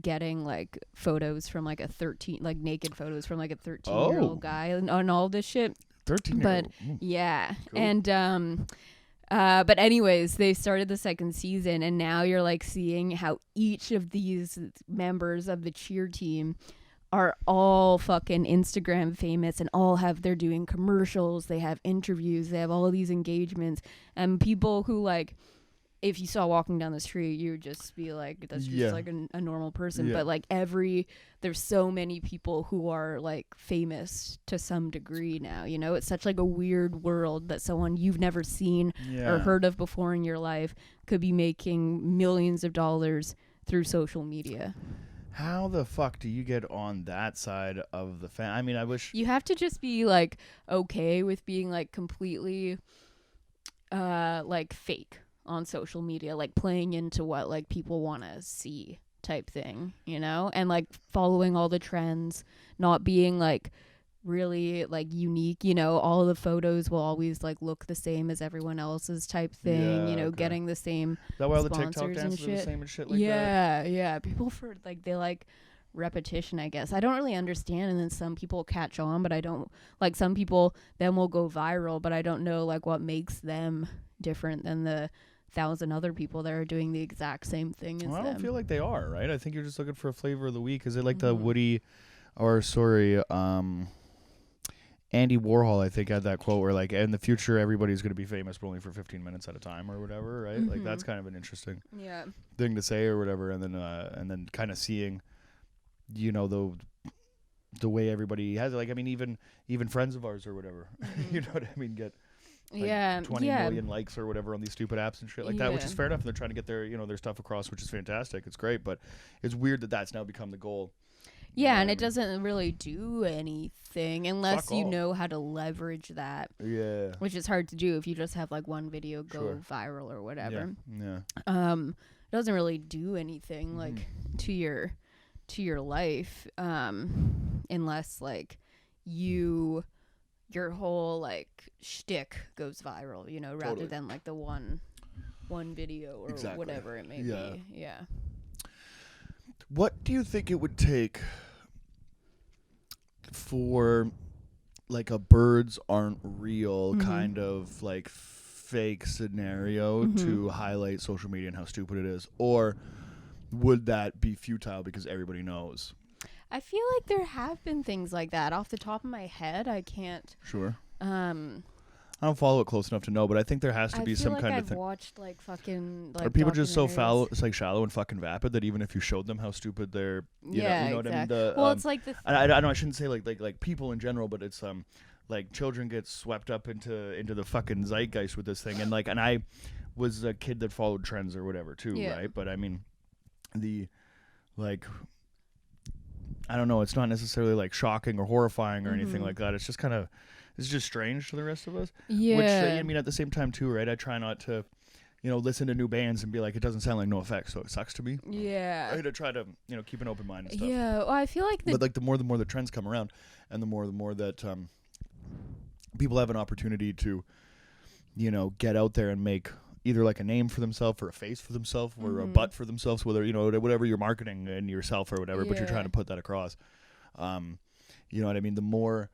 getting like photos from like a 13, like naked photos from like a 13-year-old guy and on all this shit. 13-year-old. Cool. And but anyways, they started the second season, and now you're like seeing how each of these members of the cheer team are all fucking Instagram famous, and they're doing commercials, they have interviews, they have all of these engagements, and people who like, if you saw walking down the street, you would just be like, that's just like a normal person. But like there's so many people who are like famous to some degree now, you know. It's such like a weird world that someone you've never seen or heard of before in your life could be making millions of dollars through social media. How the fuck do you get on that side of the I mean, I wish you have to just be like okay with being like completely like fake on social media, like playing into what like people want to see type thing, you know, and like following all the trends, not being like really like unique, you know. All of the photos will always like look the same as everyone else's type thing, you know. Getting the same is that why all the sponsors TikTok dances and shit. Are the same and shit like that? Yeah, people for like, they like repetition, I guess. I don't really understand, and then some people catch on, but I don't like, some people then will go viral, but I don't know like what makes them different than the 1,000 other people that are doing the exact same thing as them. I don't feel like they are, right? I think you're just looking for a flavor of the week. Is it like the Woody, or sorry, Andy Warhol, I think, had that quote where like, in the future everybody's going to be famous but only for 15 minutes at a time or whatever, right? Like that's kind of an interesting thing to say or whatever. And then kind of seeing, you know, the way everybody has it. Like, I mean, even friends of ours or whatever, you know what I mean, get like 20 million likes or whatever on these stupid apps and shit like that, which is fair enough. And they're trying to get their, you know, their stuff across, which is fantastic. It's great, but it's weird that that's now become the goal. Yeah, and it doesn't really do anything unless you know how to leverage that. Yeah. Which is hard to do if you just have like one video go viral or whatever. Yeah. It doesn't really do anything like to your life, unless like your whole like shtick goes viral, you know, rather than like the one video or whatever it may be. Yeah. What do you think it would take for like a birds aren't real kind of like fake scenario to highlight social media and how stupid it is? Or would that be futile because everybody knows? I feel like there have been things like that. Off the top of my head, I can't. Sure. I don't follow it close enough to know, but I think there has to be some kind of thing. I've watched like fucking like. Are people just so fallow? It's like shallow and fucking vapid that even if you showed them how stupid they're, you know what I mean. Well, it's like the. I know I shouldn't say like people in general, but it's like children get swept up into the fucking zeitgeist with this thing, and like, and I was a kid that followed trends or whatever too, right? But I mean, the like I don't know, it's not necessarily like shocking or horrifying or anything like that. It's just kind of, it's just strange to the rest of us. Yeah. Which, I mean, at the same time too, right? I try not to, listen to new bands and be like, it doesn't sound like NOFX, so it sucks to me. Yeah. I try to, keep an open mind and stuff. Yeah. Well, I feel like but like the more the trends come around, and the more that people have an opportunity to, get out there and make either like a name for themselves or a face for themselves or a butt for themselves, whether, whatever you're marketing in yourself or whatever, but you're trying to put that across. You know what I mean? The more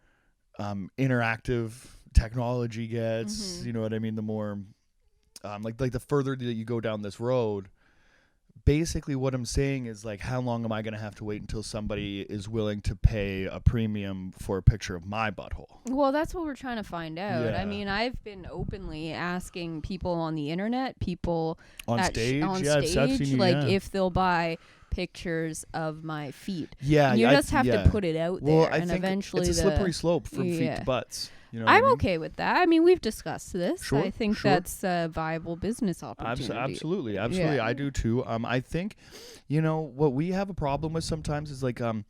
interactive technology gets, you know what I mean? The more, like the further that you go down this road, basically what I'm saying is like, how long am I going to have to wait until somebody is willing to pay a premium for a picture of my butthole? Well, that's what we're trying to find out. Yeah. I mean, I've been openly asking people on the internet, people on stage, I've seen you, like if they'll buy pictures of my feet. Yeah, you just have to put it out there, and eventually it's a slippery slope from feet to butts. I'm okay with that. I mean, we've discussed this. Sure, I think that's a viable business opportunity. Absolutely. Yeah. I do too. I think, what we have a problem with sometimes is like I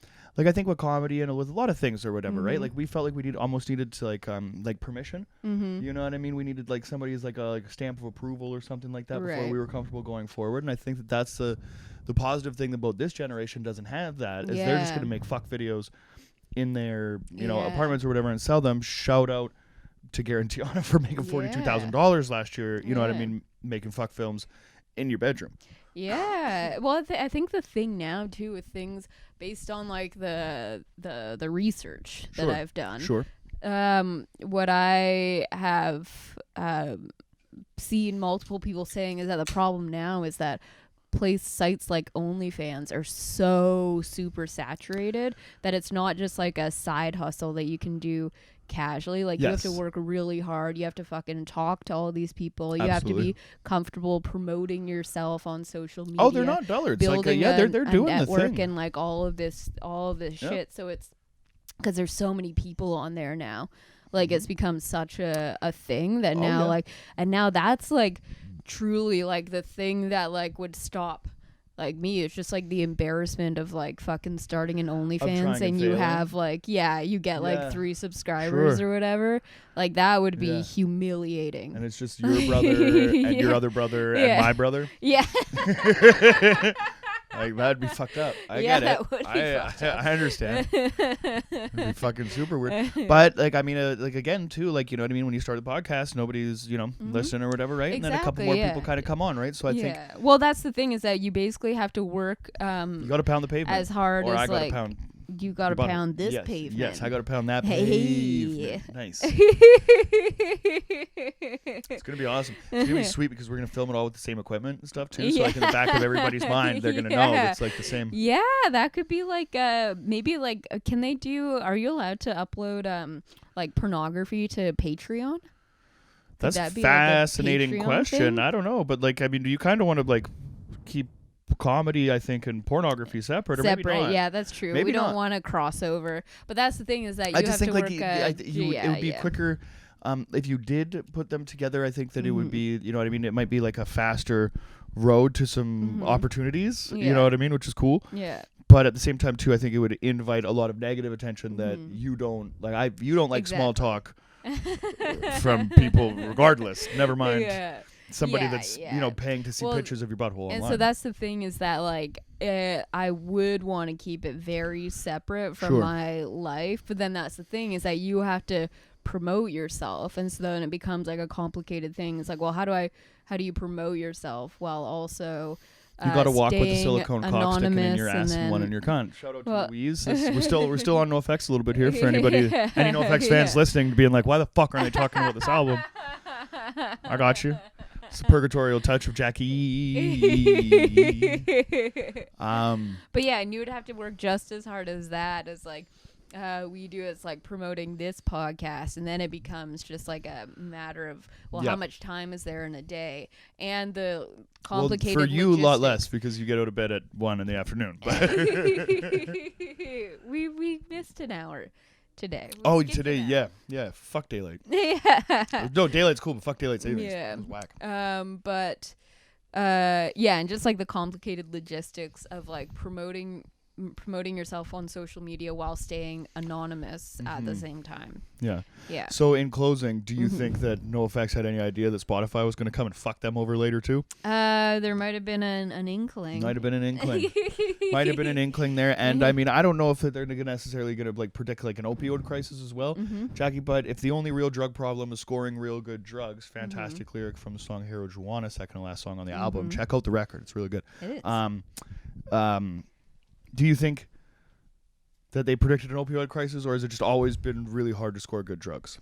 think with comedy and with a lot of things or whatever, right? Like we felt like we almost needed to like permission. You know what I mean? We needed like somebody's like a stamp of approval or something like that before we were comfortable going forward. And I think that's the positive thing about this generation doesn't have that is they're just going to make fuck videos in their apartments or whatever and sell them. Shout out to Garantiana for making $42,000 last year. You know what I mean? Making fuck films in your bedroom. Yeah. Well, I think the thing now too with things based on like the research that I've done. Sure. What I have seen multiple people saying is that the problem now is that sites like OnlyFans are so super saturated that it's not just like a side hustle that you can do casually. Like you have to work really hard. You have to fucking talk to all these people. You have to be comfortable promoting yourself on social media. Oh, they're not dullards. Building they're doing a network the thing. and like all of this shit. So it's because there's so many people on there now. Like it's become such a thing that now and now that's like truly like the thing that like would stop like me. It's just like the embarrassment of like fucking starting an OnlyFans and you have like you get like 3 subscribers or whatever. Like that would be humiliating. And it's just your brother and your other brher and my brother. Yeah. Like that'd be fucked up. I get it. That would be fucked up. I understand. It'd be fucking super weird. But like I mean, like again too, like you know what I mean. When you start the podcast, nobody's listening or whatever, right? Exactly, and then a couple more people kind of come on, right? So I think. Well, that's the thing is that you basically have to work. You got to pound the pavement as hard or as I gotta like. Pound you got to pound this pavement. Yes, I got to pound that pavement. Nice. It's going to be awesome. It's going to be sweet because we're going to film it all with the same equipment and stuff too. So like in the back of everybody's mind, they're going to know it's like the same. Yeah, that could be like maybe like can they do? Are you allowed to upload like pornography to Patreon? That's a fascinating question. I don't know, but like I mean, do you kind of want to like keep comedy, I think, and pornography separate, or maybe not. Yeah, that's true. We don't want to cross over, but that's the thing is that you have to work. It would be quicker if you did put them together. I think that it would be, you know what I mean. It might be like a faster road to some opportunities. You know what I mean, which is cool. Yeah. But at the same time, too, I think it would invite a lot of negative attention that you don't like. You don't like small talk from people, regardless. Never mind. Yeah. Somebody that's paying to see pictures of your butthole online. And so that's the thing is that like I would want to keep it very separate from my life, but then that's the thing is that you have to promote yourself, and so then it becomes like a complicated thing. It's like, well, how do you promote yourself while also you got to walk with a silicone cock sticking in your ass and one in your cunt. Shout out to Louise. We're still on NOFX a little bit here for anybody, any NOFX fans listening, being like, why the fuck aren't they talking about this album? I got you. It's a purgatorial touch of Jackie. But yeah, and you would have to work just as hard as that as like we do. It's like promoting this podcast, and then it becomes just like a matter of how much time is there in a day, and the complicated. Well, for you, a lot less because you get out of bed at 1 in the afternoon. we missed an hour. Today. Today, yeah. Fuck daylight. Yeah. No, daylight's cool, but fuck daylight savings. Yeah. It's whack. And just like the complicated logistics of like promoting promoting yourself on social media while staying anonymous at the same time. Yeah. Yeah. So in closing, do you think that NOFX had any idea that Spotify was going to come and fuck them over later too? There might have been an inkling. Might have been an inkling. Might have been an inkling there. And I mean, I don't know if they're necessarily going to like predict like an opioid crisis as well, Jackie, but if the only real drug problem is scoring real good drugs, fantastic lyric from the song Hero Juana, second to last song on the album. Check out the record. It's really good. It is. Do you think that they predicted an opioid crisis, or has it just always been really hard to score good drugs?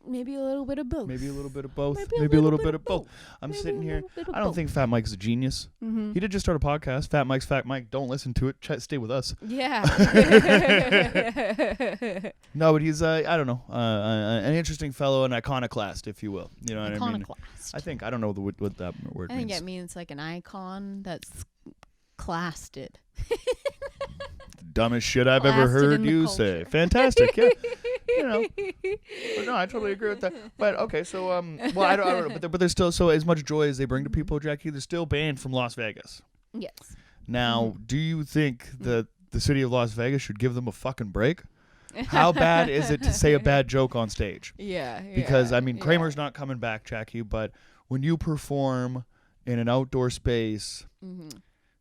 Maybe a little bit of both. Maybe a little bit of both. Maybe a little bit of both. I'm sitting here. I don't think Fat Mike's a genius. He did just start a podcast. Fat Mike's Fat Mike. Don't listen to it. Stay with us. Yeah. No, but he's I don't know, an interesting fellow, an iconoclast, if you will. You know what I mean? I think I don't know what that word means. I think it means like an icon that's classed. Dumbest shit I've ever heard you say. Fantastic, yeah. You know, but no, I totally agree with that. But okay, so well, I don't know, but there's still, so as much joy as they bring to people, Jackie, they're still banned from Las Vegas. Yes. Now, do you think that the city of Las Vegas should give them a fucking break? How bad is it to say a bad joke on stage? Yeah. Because I mean, Kramer's not coming back, Jackie, but when you perform in an outdoor space,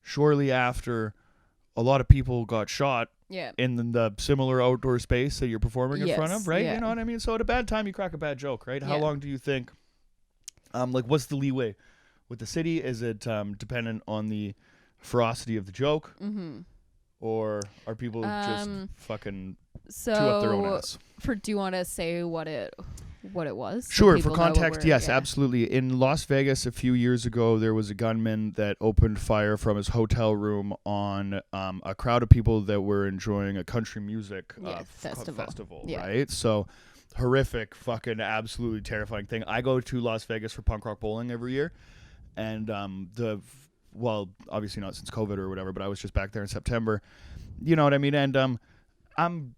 shortly after a lot of people got shot in the similar outdoor space that you're performing in front of, right? You know what I mean? So at a bad time, you crack a bad joke, right? How long do you think, like, what's the leeway with the city? Is it dependent on the ferocity of the joke? Or are people just fucking chew up their own ass? Do you want to say what it was? Sure, for context, yes, absolutely. In Las Vegas a few years ago, there was a gunman that opened fire from his hotel room on a crowd of people that were enjoying a country music festival, right? So horrific, fucking absolutely terrifying thing. I go to Las Vegas for punk rock bowling every year, and well, obviously not since COVID or whatever, but I was just back there in September. You know what I mean? And I'm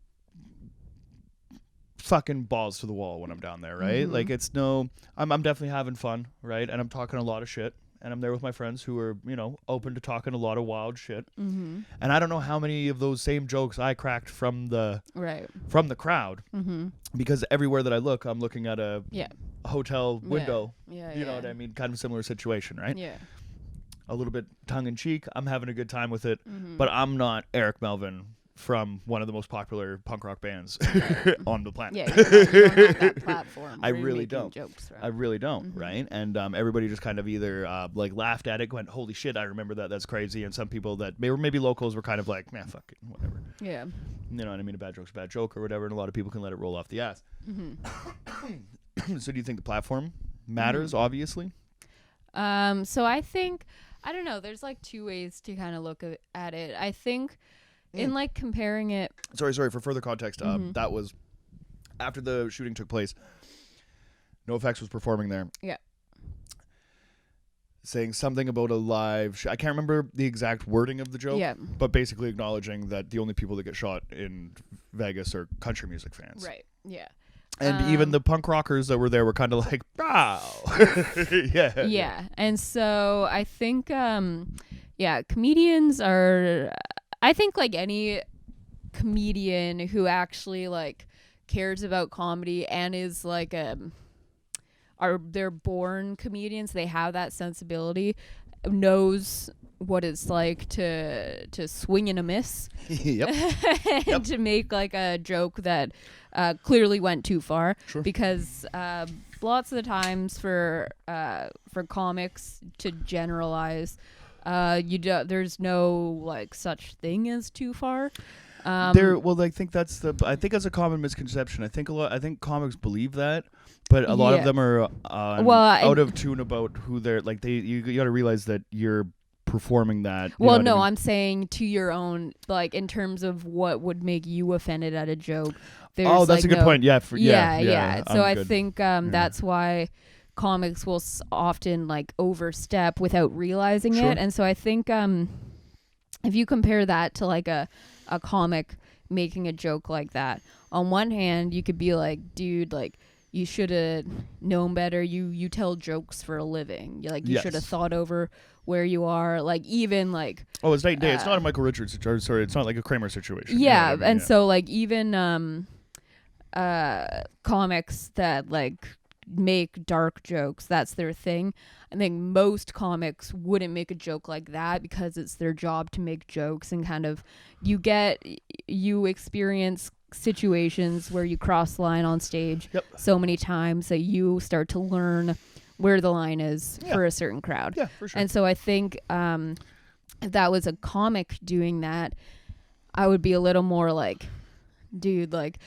fucking balls to the wall when I'm down there, right? Like it's I'm definitely having fun, right? And I'm talking a lot of shit, and I'm there with my friends who are, you know, open to talking a lot of wild shit. And I don't know how many of those same jokes I cracked from the crowd, because everywhere that I look, I'm looking at a hotel window. You know what I mean? Kind of a similar situation, right? Yeah. A little bit tongue-in-cheek. I'm having a good time with it, but I'm not Eric Melvin from one of the most popular punk rock bands on the planet. Yeah, you don't have that platform. I really don't. Jokes, right? I really don't, right? And everybody just kind of either like laughed at it, went, "Holy shit, I remember that. That's crazy." And some people that maybe locals were kind of like, "Man, fuck it, whatever." Yeah. You know what I mean? A bad joke's a bad joke or whatever, and a lot of people can let it roll off the ass. So do you think the platform matters? Obviously. So I think, I don't know. There's like two ways to kind of look at it. I think in like comparing it. Sorry. For further context, that was after the shooting took place. NOFX was performing there. Yeah. Saying something about a live. I can't remember the exact wording of the joke. Yeah. But basically acknowledging that the only people that get shot in Vegas are country music fans. Right. Yeah. And even the punk rockers that were there were kind of like, "Wow." Yeah. Yeah. And so I think, comedians are, I think like any comedian who actually like cares about comedy and is like, they're born comedians, they have that sensibility, knows what it's like to swing and a miss. And to make like a joke that clearly went too far. Sure. Because lots of the times for comics to generalize, there's no like such thing as too far. I think that's I think that's a common misconception. I think comics believe that, but a lot of them are out of tune about who they're like. You got to realize that you're performing that. Well, no, I mean? I'm saying to your own, like in terms of what would make you offended at a joke. That's like a good point. Yeah. So I think that's why comics will often like overstep without realizing it. And so I think if you compare that to like a comic making a joke like that, on one hand you could be like, dude, like you should have known better. You tell jokes for a living. You should have thought over where you are. Like, even like, oh, it's night and day. It's not a Michael Richards situation. Sorry, it's not like a Kramer situation. Yeah, you know what I mean? and so like even comics that like make dark jokes, that's their thing. I think most comics wouldn't make a joke like that because it's their job to make jokes, and kind of you experience situations where you cross the line on stage so many times that you start to learn where the line is for a certain crowd. Yeah, for sure. And so I think if that was a comic doing that, I would be a little more like, dude, like,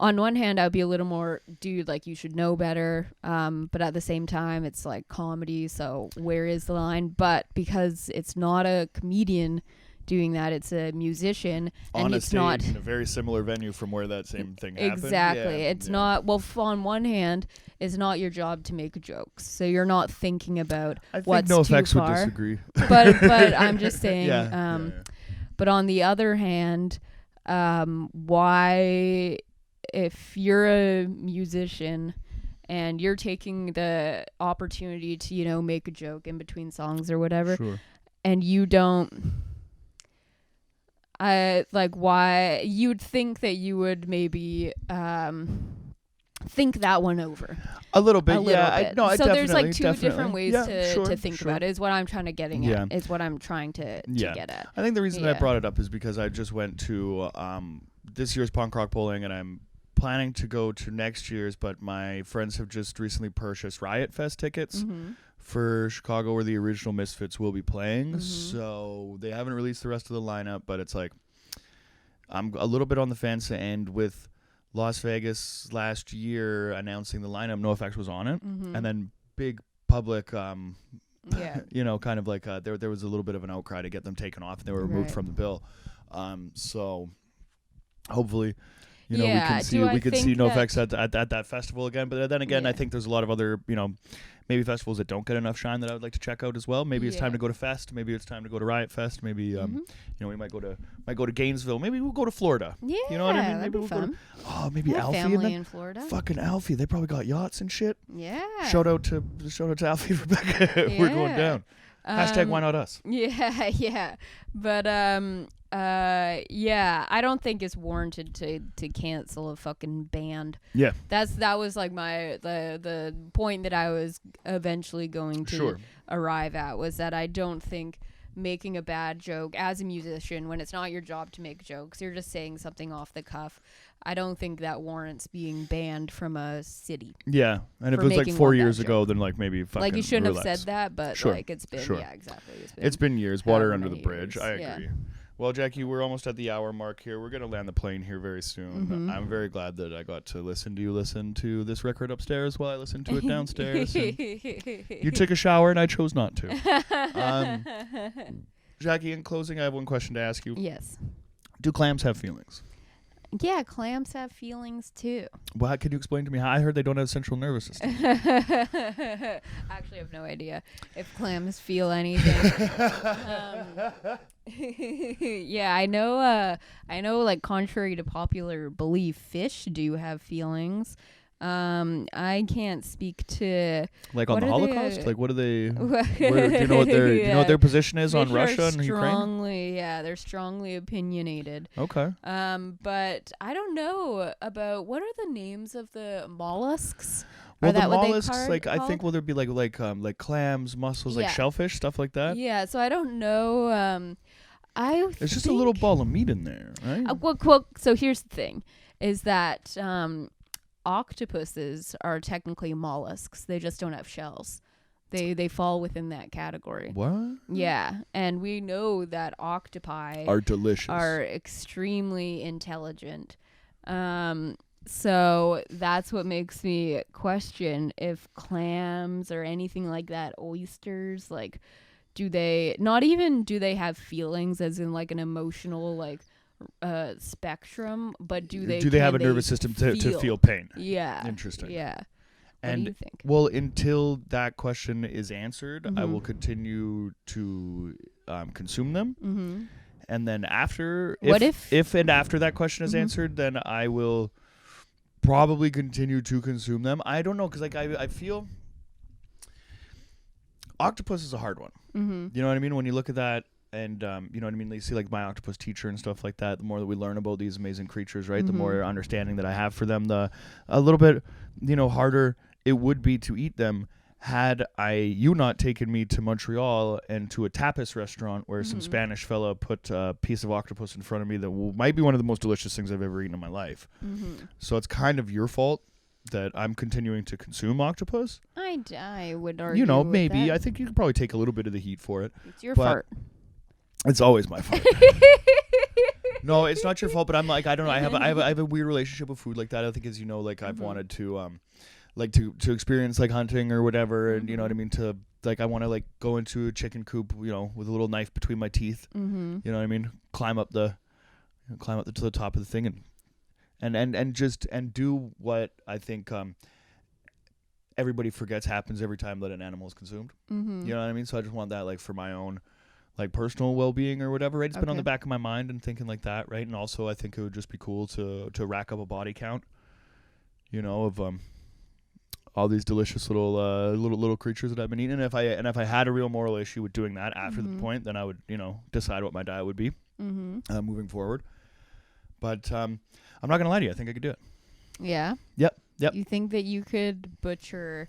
on one hand, I'd be a little more, dude, like, you should know better. But at the same time, it's like comedy, so where is the line? But because it's not a comedian doing that, it's a musician, and on a it's stage not in a very similar venue from where that same thing happened. Exactly. It's not, well, on one hand, it's not your job to make jokes, so you're not thinking about what's too far. I think NOFX would disagree. But I'm just saying. But on the other hand, why, if you're a musician and you're taking the opportunity to, you know, make a joke in between songs or whatever, and you don't, like, why you'd think that you would maybe think that one over a little bit. So there's like two different ways to think about it, is what I'm trying to getting at, is what I'm trying to get at. I think the reason that I brought it up is because I just went to this year's punk rock bowling, and I'm planning to go to next year's, but my friends have just recently purchased Riot Fest tickets for Chicago, where the original Misfits will be playing. So they haven't released the rest of the lineup, but it's like I'm a little bit on the fence. And with Las Vegas last year announcing the lineup, NOFX was on it, and then big public you know, kind of like there was a little bit of an outcry to get them taken off, and they were removed from the bill. So hopefully, you know, we can see NOFX at that festival again. But then again, I think there's a lot of other, you know, maybe festivals that don't get enough shine that I would like to check out as well. Maybe it's time to go to Fest. Maybe it's time to go to Riot Fest. Maybe you know, we might go to Gainesville. Maybe we'll go to Florida. Yeah, you know what I mean? Maybe we'll fun. go to maybe Alfie family in Florida. Fucking Alfie, they probably got yachts and shit. Yeah. Shout out to Alfie, Rebecca. We're going down. Hashtag why not us? Yeah. But I don't think it's warranted to cancel a fucking band. Yeah. That was like the point that I was eventually going to arrive at, was that I don't think making a bad joke as a musician, when it's not your job to make jokes, you're just saying something off the cuff, I don't think that warrants being banned from a city. Yeah, and if it was like 4 years ago, then like maybe fucking like, you shouldn't relax. have said that, but like it's been exactly. It's been years. Water under the bridge. I agree. Well, Jackie, we're almost at the hour mark here. We're going to land the plane here very soon. I'm very glad that I got to listen to this record upstairs while I listened to it downstairs. You took a shower and I chose not to. Jackie, in closing, I have one question to ask you. Yes. Do clams have feelings? Yeah, clams have feelings too. Well, can you explain to me how? I heard they don't have central nervous system. Actually, I have no idea if clams feel anything. Yeah, I know. Like, contrary to popular belief, fish do have feelings. I can't speak to like on the Holocaust. Like, what do they? Do you know what their you know what their position is on Russia and Ukraine? They're strongly opinionated. Okay. But I don't know about what are the names of the mollusks. Well, the mollusks, like, I think, will there be like clams, mussels, like shellfish, stuff like that? Yeah. So I don't know. There's just a little ball of meat in there, right? Well, so here's the thing, is that octopuses are technically mollusks. They just don't have shells. They fall within that category. What? Yeah, and we know that octopi are delicious. Are extremely intelligent. So that's what makes me question if clams or anything like that, oysters, like, do they have feelings, as in like an emotional like spectrum, but do they have a nervous system to feel pain? Yeah. Interesting. Yeah. And what do you think? Well, until that question is answered, I will continue to consume them. And then after, if and after that question is answered, then I will probably continue to consume them. I don't know, because like I feel octopus is a hard one. Mm-hmm. You know what I mean? When you look at that, and you know what I mean? You see like my octopus teacher and stuff like that. The more that we learn about these amazing creatures, right? The more understanding that I have for them, a little bit, harder it would be to eat them. Had you not taken me to Montreal and to a tapas restaurant where some Spanish fella put a piece of octopus in front of me that might be one of the most delicious things I've ever eaten in my life. So it's kind of your fault that I'm continuing to consume octopus. I would argue. Maybe. That. I think you could probably take a little bit of the heat for it. It's your fault. It's always my fault. No, it's not your fault. But I'm like, I don't know. I have a weird relationship with food like that. I think, as you know, like I've wanted to to experience like hunting or whatever, and you know what I mean. To like, I want to like go into a chicken coop, with a little knife between my teeth. You know what I mean. Climb up to the top of the thing and do what I think everybody forgets happens every time that an animal is consumed. You know what I mean? So I just want that like for my own like personal well-being or whatever, right? It's been on the back of my mind and thinking like that, right? And also I think it would just be cool to rack up a body count, of all these delicious little creatures that I've been eating. And if I had a real moral issue with doing that after the point, then I would, decide what my diet would be moving forward. But I'm not going to lie to you. I think I could do it. Yeah? Yep. You think that you could butcher,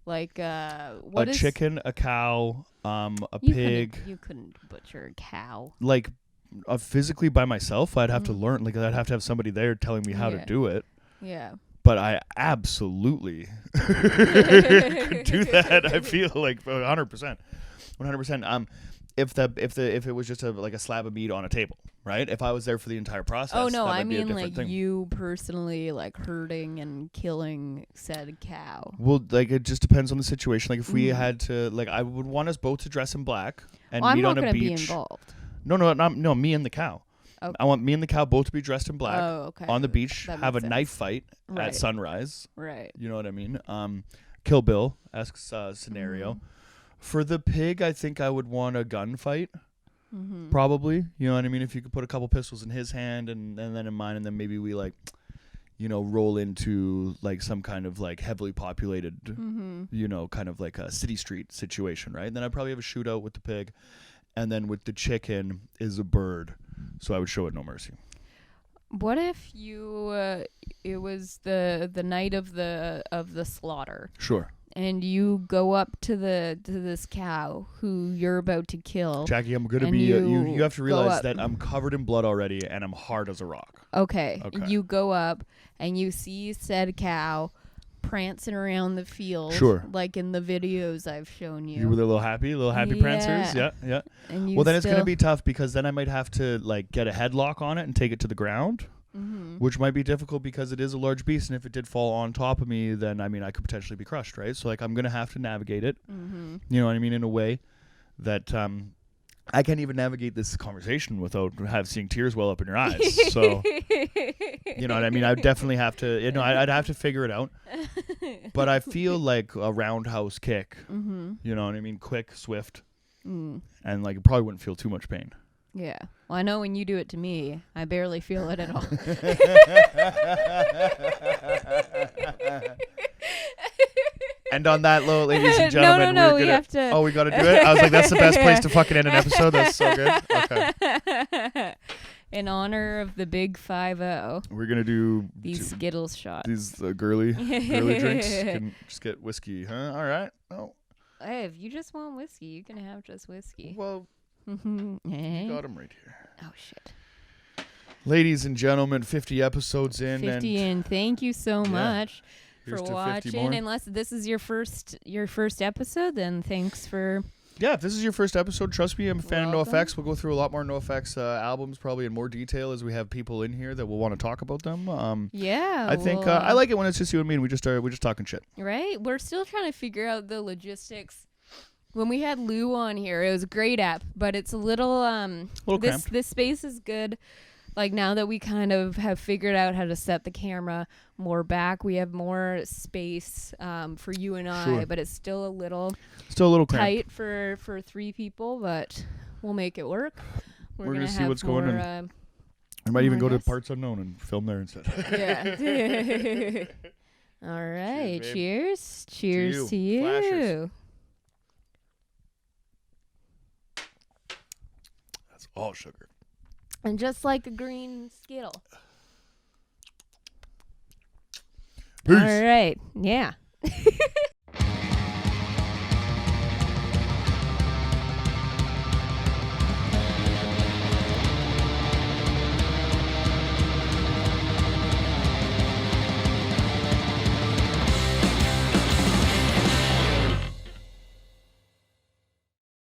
like, a chicken, a cow, a pig. You couldn't butcher a cow. Like, physically by myself, I'd have to learn. Like, I'd have to have somebody there telling me how to do it. Yeah. But I absolutely could do that. I feel like 100%. 100%. If it was just a slab of meat on a table, right? If I was there for the entire process. Oh no, I mean like thing. You personally like hurting and killing said cow. Well, like it just depends on the situation. Like if we had to, like I would want us both to dress in black and meet on a beach. I'm not going to be involved. No, me and the cow. Okay. I want me and the cow both to be dressed in black on the beach, have a knife fight at sunrise. Right. You know what I mean? Kill Bill-esque scenario. For the pig, I think I would want a gunfight. Probably. You know what I mean? If you could put a couple pistols in his hand and then in mine, and then maybe we roll into like some kind of like heavily populated, kind of like a city street situation, right? And then I'd probably have a shootout with the pig. And then with the chicken is a bird. So I would show it no mercy. What if it was the night of the slaughter? Sure. And you go up to this cow who you're about to kill. Jackie, I'm going to be you have to realize that I'm covered in blood already and I'm hard as a rock. Okay. You go up and you see said cow prancing around the field. Sure. Like in the videos I've shown you. You were little happy prancers. Yeah. And well, then it's going to be tough because then I might have to like get a headlock on it and take it to the ground. Which might be difficult because it is a large beast, and if it did fall on top of me, then I mean I could potentially be crushed, right? So like I'm gonna have to navigate it, you know what I mean, in a way that I can't even navigate this conversation without seeing tears well up in your eyes. So you know what I mean. I would definitely have to, I'd have to figure it out. But I feel like a roundhouse kick, you know what I mean, quick, swift, and like it probably wouldn't feel too much pain. Yeah. Well, I know when you do it to me, I barely feel it at all. And on that note, ladies and gentlemen, we have to. Oh, we got to do it? I was like, that's the best place to fucking end an episode. That's so good. Okay. In honor of the big 5-0. We're going to do these Skittles shots. These girly drinks. Can just get whiskey, huh? All right. Oh. Hey, if you just want whiskey, you can have just whiskey. Well, you got them right here. Oh, shit. Ladies and gentlemen, 50 episodes in. 50 in. Thank you so much Here's for watching. Unless this is your first episode, then thanks for... Yeah, if this is your first episode, trust me, I'm a fan of NOFX. We'll go through a lot more NOFX albums, probably in more detail as we have people in here that will want to talk about them. I think I like it when it's just you and me and we're just talking shit. Right? We're still trying to figure out the logistics. When we had Lou on here, it was a great app, but it's a little this space is good. Like now that we kind of have figured out how to set the camera more back, we have more space for you and I, but it's still a little tight for 3 people, but we'll make it work. We're gonna see what's going on. I might even go to Parts Unknown and film there instead. Yeah. All right. Cheers, Cheers to you. Flashers. That's all sugar. And just like a green Skittle. Peace. All right. Yeah.